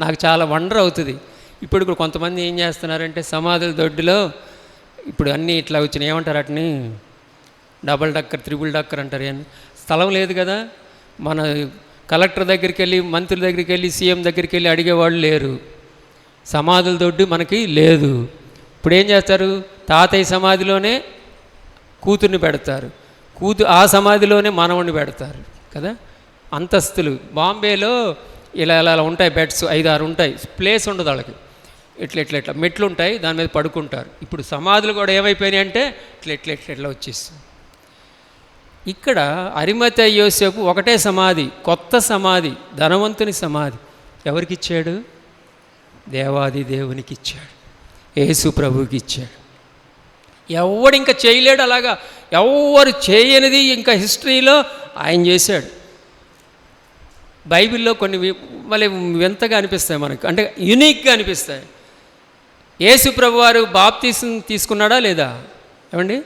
నాకు చాలా వండర్ అవుతుంది. ఇప్పుడు కొంతమంది ఏం చేస్తున్నారంటే సమాధుల దొడ్డిలో ఇప్పుడు అన్నీ ఇట్లా వచ్చినాయి, ఏమంటారు వాటిని? డబల్ డక్కర్, త్రిబుల్ డక్కర్ అంటారు. స్థలం లేదు కదా. మన కలెక్టర్ దగ్గరికి వెళ్ళి, మంత్రుల దగ్గరికి వెళ్ళి, సీఎం దగ్గరికి వెళ్ళి అడిగేవాళ్ళు లేరు. సమాధుల దొడ్డి మనకి లేదు. ఇప్పుడు ఏం చేస్తారు? తాతయ్య సమాధిలోనే కూతుర్ని పెడతారు, ఆ సమాధిలోనే మనవణ్ణి పెడతారు కదా. అంతస్తులు బాంబేలో ఇలా ఉంటాయి, బెడ్స్ 5-6 ఉంటాయి, ప్లేస్ ఉండదు వాళ్ళకి. ఇట్లా మెట్లు ఉంటాయి, దాని మీద పడుకుంటారు. ఇప్పుడు సమాధులు కూడా ఏమైపోయినాయి అంటే ఇట్లా వచ్చేస్తుంది. ఇక్కడ అరిమతయి యోసేపు ఒకటే సమాధి, కొత్త సమాధి, ధనవంతుని సమాధి. ఎవరికి ఇచ్చాడు? దేవాది దేవునికి ఇచ్చాడు, యేసు ప్రభువుకి ఇచ్చాడు. ఎవడు ఇంకా చేయలేడు అలాగా. ఎవరు చేయనిది ఇంకా హిస్టరీలో ఆయన చేశాడు. బైబిల్లో కొన్ని మళ్ళీ వింతగా అనిపిస్తాయి మనకు, అంటే యూనిక్గా అనిపిస్తాయి. యేసు ప్రభువారు బాప్తీసం తీసుకున్నాడా లేదా? ఏమండి,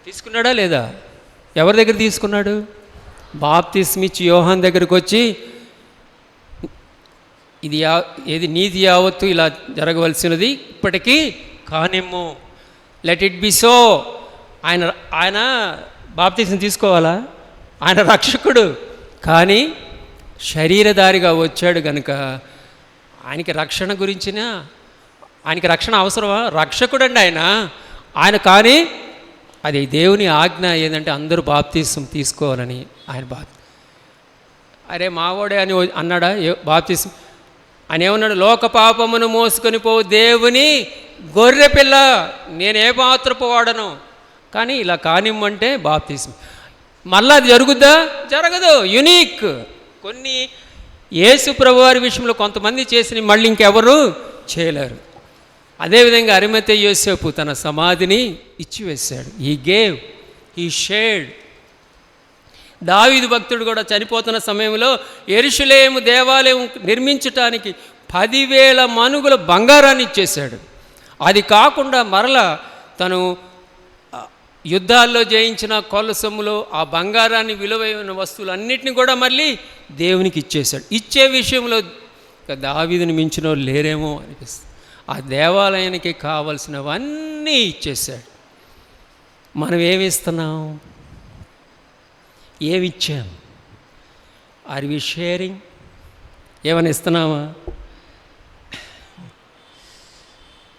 తీసుకున్నాడా లేదా? ఎవరి దగ్గర తీసుకున్నాడు? బాప్తీసం ఇచ్చి యోహాన్ దగ్గరికి వచ్చి ఏది నీతి యావత్తు ఇలా జరగవలసినది ఇప్పటికీ కానిమ్ము, లెట్ ఇట్ బి సో. ఆయన బాప్తీసం తీసుకోవాలా? ఆయన రక్షకుడు, కానీ శరీరధారిగా వచ్చాడు కనుక ఆయనకి రక్షణ గురించిన, ఆయనకి రక్షణ అవసరమా? రక్షకుడండి ఆయన కానీ అది దేవుని ఆజ్ఞ ఏంటంటే అందరూ బాప్తీసం తీసుకోవాలని. ఆయన అరే మావోడే అని అన్నాడా బాప్తీసం? ఆయన ఏమన్నాడు? లోక పాపమును మోసుకొని పోవు దేవుని గొర్రె పిల్ల, నేనే పాత్రపు వాడను, కానీ ఇలా కానిమ్మంటే బాప్తీసం. మళ్ళీ అది జరుగుద్దా? జరగదు. యునీక్. కొన్ని యేసు ప్రభువారి విషయంలో కొంతమంది చేసిన మళ్ళీ ఇంకెవరు చేయలేరు. అదేవిధంగా అరిమతయి యోసేపు తన సమాధిని ఇచ్చివేశాడు. He shared. దావీదు భక్తుడు కూడా చనిపోతున్న సమయంలో యెరూషలేము దేవాలయం నిర్మించటానికి 10,000 మణుగుల బంగారాన్ని ఇచ్చేశాడు. అది కాకుండా మరలా తను యుద్ధాల్లో జయించిన కొల్ల సొమ్ములో ఆ బంగారాన్ని, విలువైన వస్తువులన్నిటిని కూడా మళ్ళీ దేవునికి ఇచ్చేశాడు. ఇచ్చే విషయంలో దావీదుని మించిన వాళ్ళు లేరేమో అనిపిస్తుంది. ఆ దేవాలయానికి కావలసినవన్నీ ఇచ్చేశాడు. మనం ఏమిస్తున్నాం? ఏమిచ్చాం? Are we sharing? ఏమని ఇస్తున్నామా?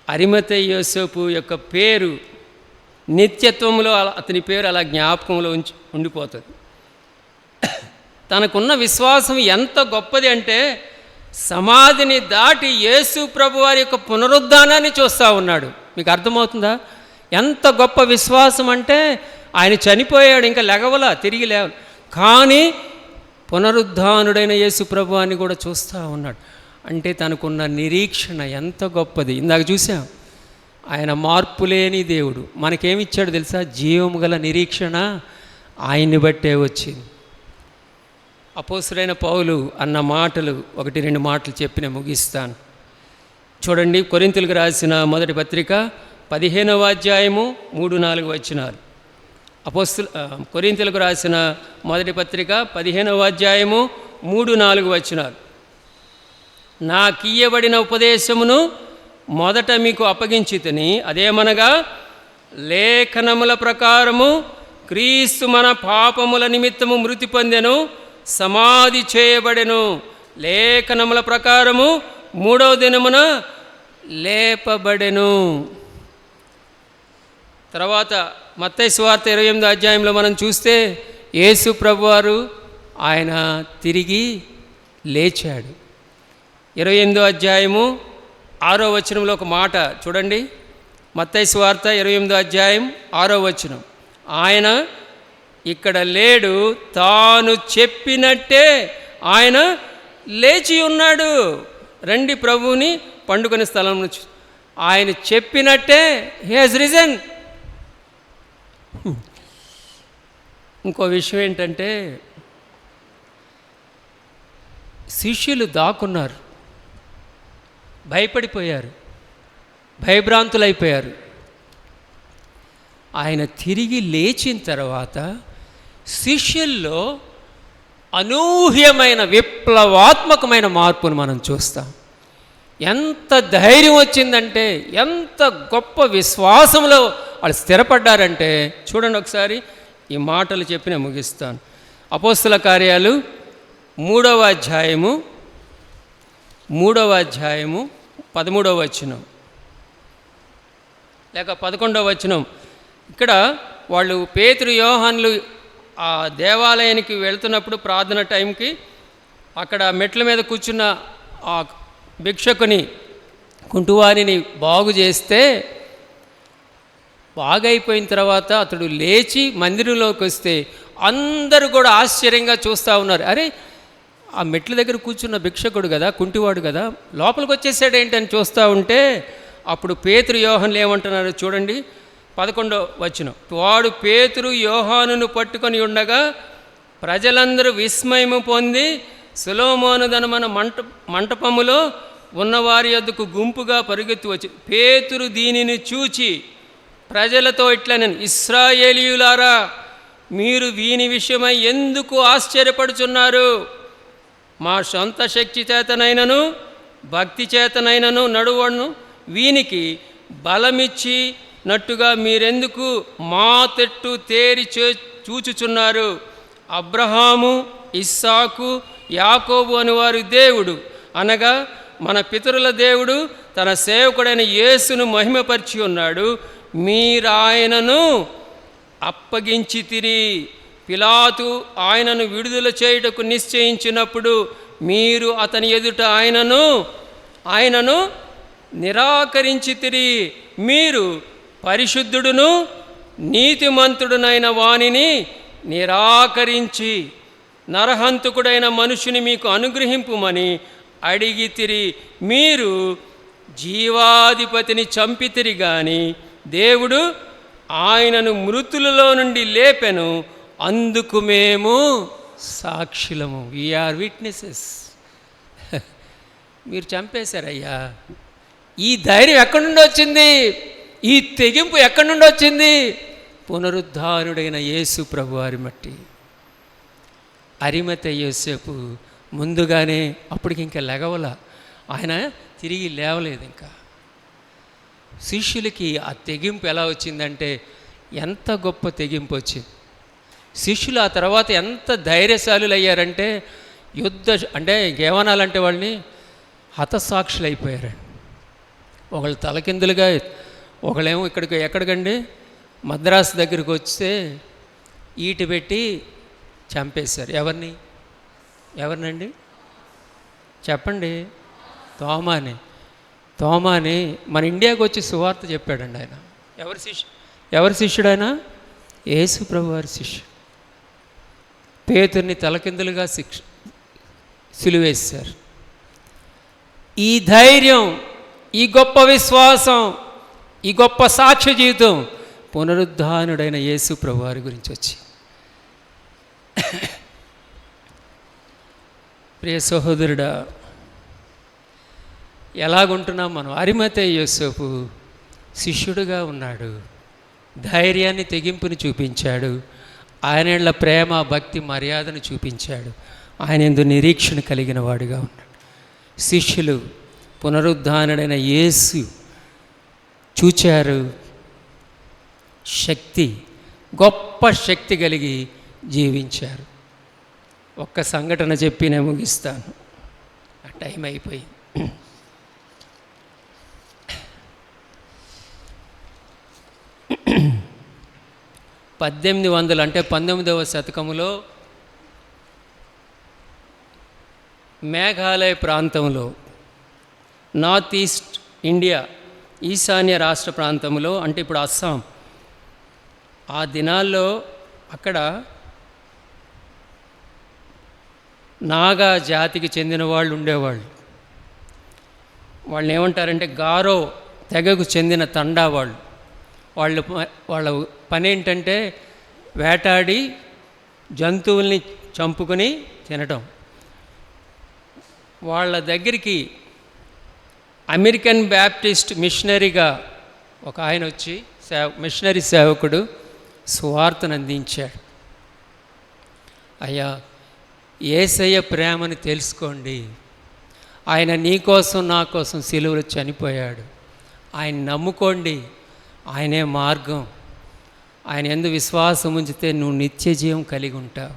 అరిమతయి యోసేపు యొక్క పేరు నిత్యత్వంలో అతని పేరు అలా జ్ఞాపకంలో ఉండిపోతుంది. తనకున్న విశ్వాసం ఎంత గొప్పది అంటే సమాధిని దాటి యేసు ప్రభు వారి యొక్క పునరుద్ధానాన్ని చూస్తూ ఉన్నాడు. మీకు అర్థమవుతుందా? ఎంత గొప్ప విశ్వాసం అంటే ఆయన చనిపోయాడు, ఇంకా లెగవలా, తిరిగి లేవ, కానీ పునరుద్ధానుడైన యేసు ప్రభు అని కూడా చూస్తూ ఉన్నాడు. అంటే తనకున్న నిరీక్షణ ఎంత గొప్పది. ఇందాక చూసాం, ఆయన మార్పులేని దేవుడు. మనకేమిచ్చాడు తెలుసా? జీవము గల నిరీక్షణ ఆయన్ని బట్టే వచ్చింది. అపోస్తలుడైన పౌలు అన్న మాటలు 1-2 మాటలు చెప్పి ముగిస్తాను. చూడండి, కొరింథీయులకు రాసిన మొదటి పత్రిక 15వ అధ్యాయము 3-4 వచనాలు. కొరింథీయులకు రాసిన మొదటి పత్రిక 15వ అధ్యాయము 3-4 వచనాలు. నాకియ్యబడిన ఉపదేశమును మొదట మీకు అప్పగించితిని, అదేమనగా లేఖనముల ప్రకారము క్రీస్తు మన పాపముల నిమిత్తము మృతి పొందెను, సమాధి చేయబడెను, లేఖనముల ప్రకారము 3వ దినమున లేపబడెను. తర్వాత మత్తయి సువార్త 28వ అధ్యాయంలో మనం చూస్తే యేసు ప్రభువారు ఆయన తిరిగి లేచాడు. 28వ అధ్యాయము 6వ వచనంలో ఒక మాట చూడండి. మత్తయి సువార్త 28వ అధ్యాయం 6వ వచనం, ఆయన ఇక్కడ లేడు, తాను చెప్పినట్టే ఆయన లేచి ఉన్నాడు. రండి ప్రభువుని పండుకొని స్థలం నుంచి, ఆయన చెప్పినట్టే హీ హాజ్ రిజన్. ఇంకో విషయం ఏంటంటే, శిష్యులు దాక్కున్నారు, భయపడిపోయారు, భయభ్రాంతులైపోయారు. ఆయన తిరిగి లేచిన తర్వాత శిష్యుల్లో అనూహ్యమైన విప్లవాత్మకమైన మార్పును మనం చూస్తాం. ఎంత ధైర్యం వచ్చిందంటే, ఎంత గొప్ప విశ్వాసంలో వాళ్ళు స్థిరపడ్డారంటే చూడండి ఒకసారి. ఈ మాటలు చెప్పి నేను ముగిస్తాను. అపోస్తల కార్యాలు 3వ అధ్యాయము 13వ వచనం లేక 11వ వచనం. ఇక్కడ వాళ్ళు పేతురు యోహానులు ఆ దేవాలయానికి వెళ్తున్నప్పుడు ప్రార్థన టైంకి అక్కడ మెట్ల మీద కూర్చున్న ఆ భిక్షకుని కుంటువారిని బాగు చేస్తే, బాగైపోయిన తర్వాత అతడు లేచి మందిరంలోకి వస్తే అందరూ కూడా ఆశ్చర్యంగా చూస్తూ ఉన్నారు. అరే, ఆ మెట్ల దగ్గర కూర్చున్న భిక్షకుడు కదా, కుంటివాడు కదా, లోపలికి వచ్చేసాడు ఏంటని చూస్తూ ఉంటే అప్పుడు పేతురు యోహానులు ఏమంటున్నారు చూడండి. 11వ వచనం, వాడు పేతురు యోహానును పట్టుకొని ఉండగా ప్రజలందరూ విస్మయము పొంది సొలొమోను ధనమన మంటపములో ఉన్నవారి యొద్దకు గుంపుగా పరుగెత్తి వచ్చి, పేతురు దీనిని చూచి ప్రజలతో ఇట్లనెను, ఇశ్రాయేలీయులారా, మీరు వీని విషయమై ఎందుకు ఆశ్చర్యపడుచున్నారు? మా సొంత శక్తి చేతనైనను భక్తి చేతనైనను నడువను వీనికి బలమిచ్చి నట్టుగా మీరెందుకు మా తెట్టు తేరి చూచుచున్నారు? అబ్రహాము, ఇస్సాకు, యాకోబు అనువారి దేవుడు అనగా మన పితరుల దేవుడు తన సేవకుడైన యేసును మహిమపరిచి ఉన్నాడు. మీరాయనను అప్పగించితిరి. పిలాతు ఆయనను విడుదల చేయుటకు నిశ్చయించినప్పుడు మీరు అతని ఎదుట ఆయనను నిరాకరించితిరి. మీరు పరిశుద్ధుడును నీతిమంతుడునైన వానిని నిరాకరించి నరహంతకుడైన మనుషుని మీకు అనుగ్రహింపుమని అడిగితిరి. మీరు జీవాధిపతిని చంపితిరి గాని దేవుడు ఆయనను మృతులలో నుండి లేపెను, అందుకు మేము సాక్షులము. We are witnesses. మీరు చంపేశారయ్యా. ఈ ధైర్యం ఎక్కడి నుండి వచ్చింది? ఈ తెగింపు ఎక్కడి నుండి వచ్చింది? పునరుద్ధారుడైన యేసు ప్రభువారి మట్టి. అరిమతె యోసేపు ముందుగానే అప్పటికి ఇంకా లెగవల, ఆయన తిరిగి లేవలేదు. ఇంకా శిష్యులకి ఆ తెగింపు ఎలా వచ్చిందంటే, ఎంత గొప్ప తెగింపు వచ్చింది. శిష్యులు ఆ తర్వాత ఎంత ధైర్యశాలులు అయ్యారంటే, అంటే ఇంకేమనాలంటే వాళ్ళని హతసాక్షులు అయిపోయారండి. ఒకళ్ళు తలకిందులుగా, ఒకళ్ళేమో ఎక్కడికండి మద్రాసు దగ్గరికి వస్తే ఈట పెట్టి చంపేశారు. ఎవరినండి చెప్పండి? తోమాని మన ఇండియాకి వచ్చి సువార్త చెప్పాడండి ఆయన. ఎవరి శిష్యుడు ఆయన? యేసు ప్రభు వారి శిష్యుడు. పేతుర్ని తలకిందులుగా సిలువేశారు. ఈ ధైర్యం, ఈ గొప్ప విశ్వాసం, ఈ గొప్ప సాక్ష్య జీవితం పునరుద్ధానుడైన యేసు ప్రభు వారి గురించి వచ్చి ప్రియ సహోదరుడా, ఎలాగుంటున్నాం మనం? అరిమతయి యోసేపు శిష్యుడుగా ఉన్నాడు, ధైర్యాన్ని తెగింపుని చూపించాడు, ఆయన ప్రేమ భక్తి మర్యాదను చూపించాడు, ఆయన యందు నిరీక్షణ కలిగిన వాడుగా ఉన్నాడు. శిష్యులు పునరుద్ధానుడైన యేసు చూచారు, శక్తి, గొప్ప శక్తి కలిగి జీవించారు. ఒక్క సంఘటన చెప్పి నేను ముగిస్తాను, ఆ టైం అయిపోయింది. 1800 అంటే 19వ శతకములో మేఘాలయ ప్రాంతంలో, నార్త్ ఈస్ట్ ఇండియా, ఈశాన్య రాష్ట్ర ప్రాంతంలో, అంటే ఇప్పుడు అస్సాం, ఆ దినాల్లో అక్కడ నాగా జాతికి చెందిన వాళ్ళు ఉండేవాళ్ళు. వాళ్ళని ఏమంటారంటే గారో తెగకు చెందిన తండా వాళ్ళు. వాళ్ళ పని ఏంటంటే వేటాడి జంతువుల్ని చంపుకొని తినటం. వాళ్ళ దగ్గరికి అమెరికన్ బ్యాప్టిస్ట్ మిషనరీగా ఒక ఆయన వచ్చి మిషనరీ సేవకుడు సువార్తను అందించాడు. అయ్యా, యేసయ్య ప్రేమని తెలుసుకోండి, ఆయన నీ కోసం నా కోసం సిలువలో చనిపోయాడు, ఆయన నమ్ముకోండి, ఆయనే మార్గం, ఆయన యందు విశ్వాసం ఉంచితే నువ్వు నిత్య జీవం కలిగి ఉంటావు,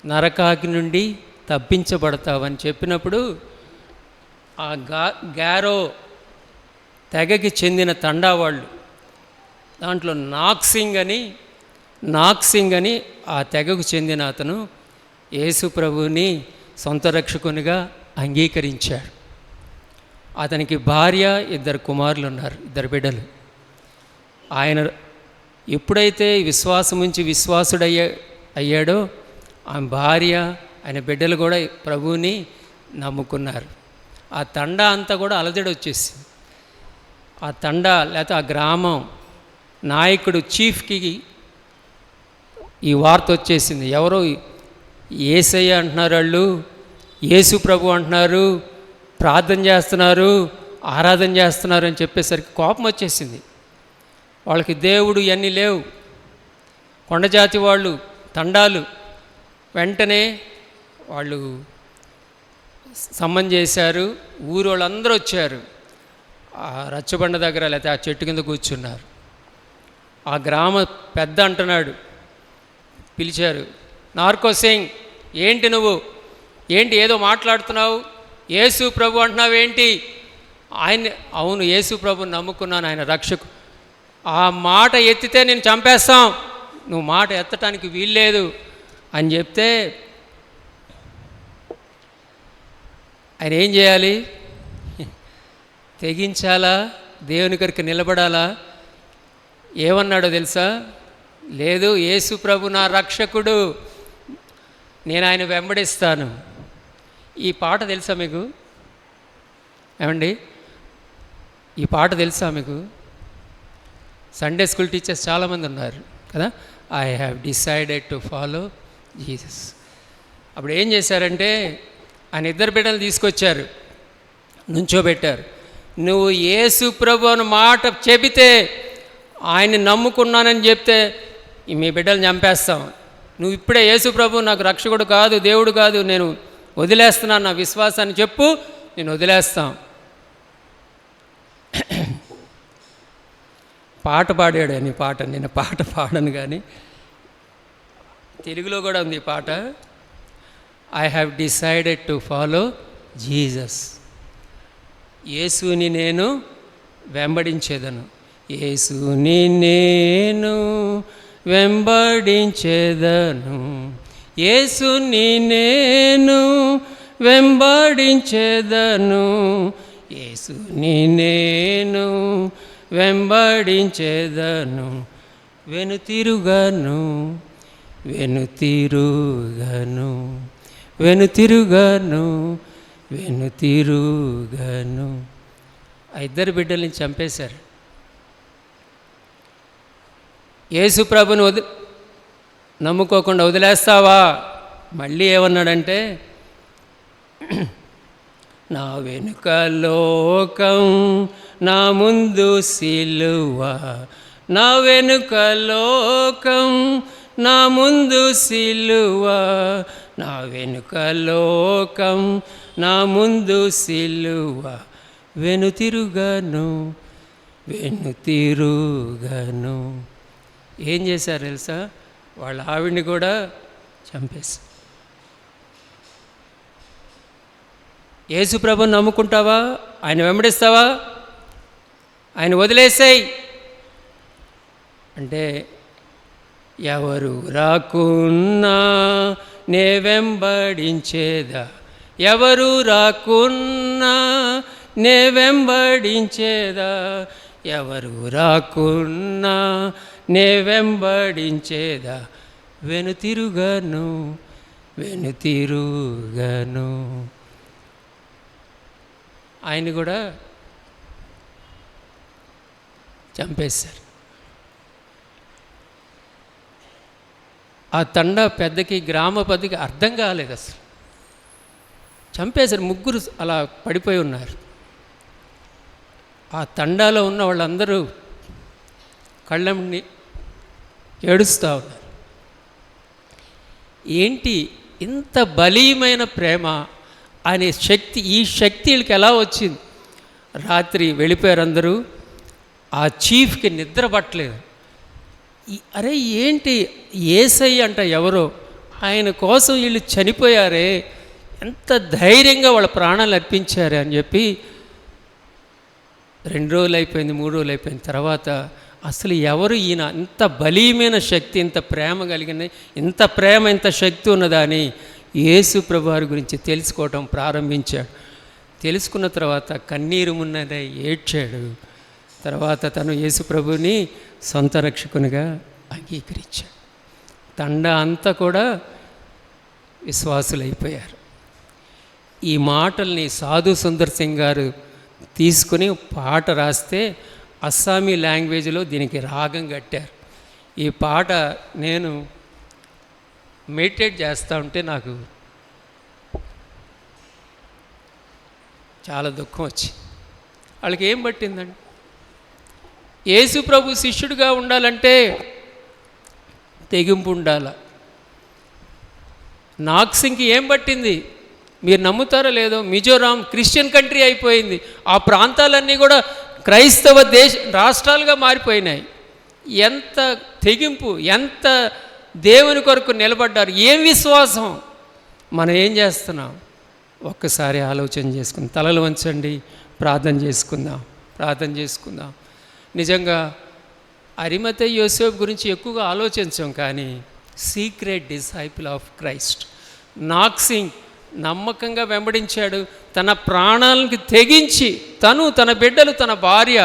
నరకాగ్ని నుండి తప్పించబడతావు అని చెప్పినప్పుడు ఆ గారో తెగకి చెందిన తండా వాళ్ళు, దాంట్లో నాక్సింగ్ అని ఆ తెగకు చెందిన అతను యేసు ప్రభువుని సొంత రక్షకునిగా అంగీకరించాడు. అతనికి భార్య, 2 కుమారులు ఉన్నారు, 2 బిడ్డలు. ఆయన ఎప్పుడైతే విశ్వాసం ఉంచి అయ్యాడో ఆమె భార్య, ఆయన బిడ్డలు కూడా ప్రభువుని నమ్ముకున్నారు. ఆ తండా అంతా కూడా అలజడి వచ్చేసింది. ఆ తండా లేకపోతే ఆ గ్రామం నాయకుడు, చీఫ్కి ఈ వార్త వచ్చేసింది. ఎవరో యేసయ్య అంటున్నారు, వాళ్ళు యేసు ప్రభు అంటున్నారు, ప్రార్థన చేస్తున్నారు, ఆరాధన చేస్తున్నారు అని చెప్పేసరికి కోపం వచ్చేసింది. వాళ్ళకి దేవుడు ఇవన్నీ లేవు, కొండజాతి వాళ్ళు, తండాలు. వెంటనే వాళ్ళు సమ్మన్ చేశారు, ఊరు వాళ్ళందరూ వచ్చారు. ఆ రచ్చబండ దగ్గర లేకపోతే ఆ చెట్టు కింద కూర్చున్నారు. ఆ గ్రామ పెద్ద అంటున్నాడు, పిలిచారు, నార్కో సింగ్, ఏంటి నువ్వు, ఏంటి ఏదో మాట్లాడుతున్నావు, యేసు ప్రభు అంటున్నావు ఏంటి? అవును, యేసు ప్రభుని నమ్ముకున్నాను, ఆయన రక్షకు. ఆ మాట ఎత్తితే నేను చంపేస్తాం, నువ్వు మాట ఎత్తటానికి వీల్లేదు అని చెప్తే ఆయన ఏం చేయాలి? తెగించాలా? దేవుని కొరకు నిలబడాలా? ఏమన్నాడో తెలుసా? లేదు, యేసు ప్రభు నా రక్షకుడు, నేను ఆయన వెంబడిస్తాను. ఈ పాట తెలుసా మీకు? ఏమండి, ఈ పాట తెలుసా మీకు? సండే స్కూల్ టీచర్స్ చాలామంది ఉన్నారు కదా. I have decided to follow Jesus. అప్పుడు ఏం చేశారంటే ఆయన 2 బిడ్డలు తీసుకొచ్చారు, నుంచోబెట్టారు. నువ్వు యేసు ప్రభు అని మాట చెబితే, ఆయన్ని నమ్ముకున్నానని చెప్తే మీ బిడ్డలు చంపేస్తాం. నువ్వు ఇప్పుడే యేసు ప్రభు నాకు రక్షకుడు కాదు, దేవుడు కాదు, నేను వదిలేస్తున్నాను నా విశ్వాసాన్ని చెప్పు, నేను వదిలేస్తాం. పాట పాడాడు అని పాట, నేను పాట పాడను కానీ తెలుగులో కూడా ఉంది ఈ పాట. I have decided to follow Jesus. యేసుని నేను వెంబడించేదను, యేసుని నేను వెంబడించేదను, యేసుని నేను వెంబడించేదను, యేసుని నేను వెంబడించేదను, వెనుతిరుగను వెనుతిరుగను వెనుతిరుగను వెనుతిరుగను. ఆ 2 బిడ్డల్ని చంపేశారు. యేసు ప్రభుని నమ్ముకోకుండా వదిలేస్తావా? మళ్ళీ ఏమన్నాడంటే, నా వెనుక లోకం, నా ముందు సిలువ, నా వెనుక లోకం, నా ముందు సిలువ, నా వెనుక లోకం, నా ముందు సిలువ, వెనుతిరుగను వెనుతిరుగను. ఏం చేశారు తెలుసా? వాళ్ళ ఆవిడ్ని కూడా చంపేశారు. యేసు ప్రభుని నమ్ముకుంటావా? ఆయన వెంబడిస్తావా? ఆయన వదిలేసేయి అంటే, ఎవరు రాకున్నా నే వెంబడించేదా, ఎవరు రాకున్నా నే వెంబడించేదా, ఎవరు రాకున్నా నే వెంబడించేదా, వెనుతిరుగను వెనుతిరుగను. ఆయన కూడా చంపేశారు. ఆ తండా పెద్దకి, గ్రామ పెద్దకి అర్థం కాలేదు అసలు. చంపేశారు. ముగ్గురు అలా పడిపోయి ఉన్నారు. ఆ తండాలో ఉన్న వాళ్ళందరూ కళ్ళని ఏడుస్తూ ఉన్నారు. ఏంటి ఇంత బలీయమైన ప్రేమ అనే శక్తి, ఈ శక్తి వీళ్ళకి ఎలా వచ్చింది? రాత్రి వెళ్ళిపోయారు అందరూ. ఆ చీఫ్కి నిద్ర పట్టలేదు. అరే ఏంటి, యేసయ్య అంట ఎవరో, ఆయన కోసం వీళ్ళు చనిపోయారే, ఎంత ధైర్యంగా వాళ్ళ ప్రాణాలు అర్పించారే అని చెప్పి 2 రోజులు అయిపోయింది, 3 రోజులు అయిపోయిన తర్వాత అసలు ఎవరు ఈయన, ఇంత బలీయమైన శక్తి, ఇంత ప్రేమ కలిగింది, ఇంత ప్రేమ ఇంత శక్తి ఉన్నదా అని యేసు ప్రభువారి గురించి తెలుసుకోవటం ప్రారంభించాడు. తెలుసుకున్న తర్వాత కన్నీరు మున్నదై ఏడ్చాడు. తర్వాత తను యేసు ప్రభుని సొంత రక్షకునిగా అంగీకరించాడు. తండా అంతా కూడా విశ్వాసులైపోయారు. ఈ మాటల్ని సాధు సుందర్ సింగ్ గారు తీసుకుని పాట రాస్తే అస్సామీ లాంగ్వేజ్లో దీనికి రాగం కట్టారు. ఈ పాట నేను మెడిటేట్ చేస్తూ ఉంటే నాకు చాలా దుఃఖం వచ్చి, వాళ్ళకి ఏం పట్టిందండి? యేసు ప్రభు శిష్యుడిగా ఉండాలంటే తెగింపు ఉండాల. నాక్సింగ్కి ఏం పట్టింది? మీరు నమ్ముతారో లేదో, మిజోరాం క్రిస్టియన్ కంట్రీ అయిపోయింది. ఆ ప్రాంతాలన్నీ కూడా క్రైస్తవ రాష్ట్రాలుగా మారిపోయినాయి. ఎంత తెగింపు, ఎంత దేవుని కొరకు నిలబడ్డారు, ఏం విశ్వాసం. మనం ఏం చేస్తున్నాం? ఒక్కసారి ఆలోచన చేసుకుందాం. తలలు వంచండి, ప్రార్థన చేసుకుందాం. నిజంగా అరిమతయి యోసేపు గురించి ఎక్కువగా ఆలోచించాం, కానీ సీక్రెట్ డిసైపుల్ ఆఫ్ క్రైస్ట్ నాక్సింగ్ నమ్మకంగా వెంబడించాడు. తన ప్రాణాలకు తెగించి తను, తన బిడ్డలు, తన భార్య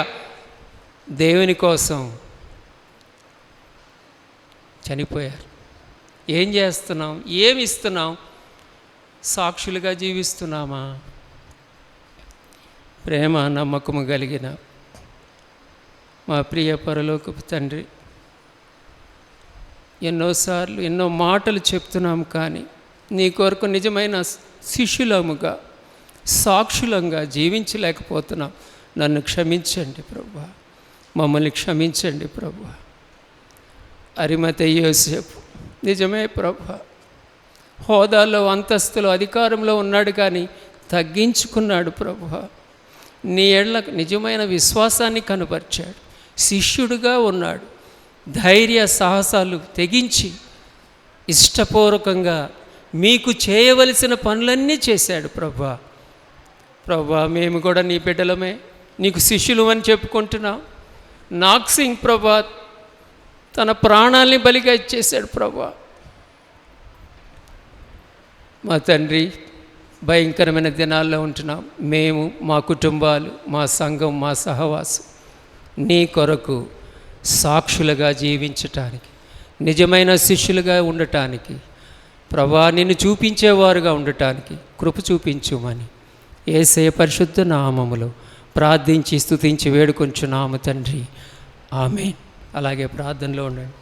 దేవుని కోసం చనిపోయారు. ఏం చేస్తున్నాం? ఏమి ఇస్తున్నాం? సాక్షులుగా జీవిస్తున్నామా? ప్రేమ నమ్మకము కలిగిన మా ప్రియ పరలోకపు తండ్రి, ఎన్నోసార్లు ఎన్నో మాటలు చెప్తున్నాం, కానీ నీ కొరకు నిజమైన శిష్యులముగా, సాక్షులంగా జీవించలేకపోతున్నాం. నన్ను క్షమించండి ప్రభువా, మమ్మల్ని క్షమించండి ప్రభువా. అరిమతయి యోసేపు నిజమే ప్రభువా, హోదాలో, అంతస్తులో, అధికారంలో ఉన్నాడు, కానీ తగ్గించుకున్నాడు ప్రభువా. నీ ఎడలకు నిజమైన విశ్వాసాన్ని కనపరిచాడు. శిష్యుడిగా ఉన్నాడు. ధైర్య సాహసాలు తెగించి ఇష్టపూర్వకంగా మీకు చేయవలసిన పనులన్నీ చేశాడు ప్రభువా. మేము కూడా నీ బిడ్డలమే, నీకు శిష్యులు అని చెప్పుకుంటున్నాం. నాక్సింగ్ ప్రభువా తన ప్రాణాల్ని బలిగా ఇచ్చేశాడు ప్రభువా. మా తండ్రి, భయంకరమైన దినాల్లో ఉంటున్నాం. మేము, మా కుటుంబాలు, మా సంఘం, మా సహవాసం నీ కొరకు సాక్షులుగా జీవించటానికి, నిజమైన శిష్యులుగా ఉండటానికి ప్రభువా, నిన్ను చూపించేవారుగా ఉండటానికి కృప చూపించుమని యేసయ్య పరిశుద్ధ నామములో ప్రార్థించి స్తుతించి వేడుకొంచున్నాము తండ్రి. ఆమేన్. అలాగే ప్రార్థనలో ఉండండి.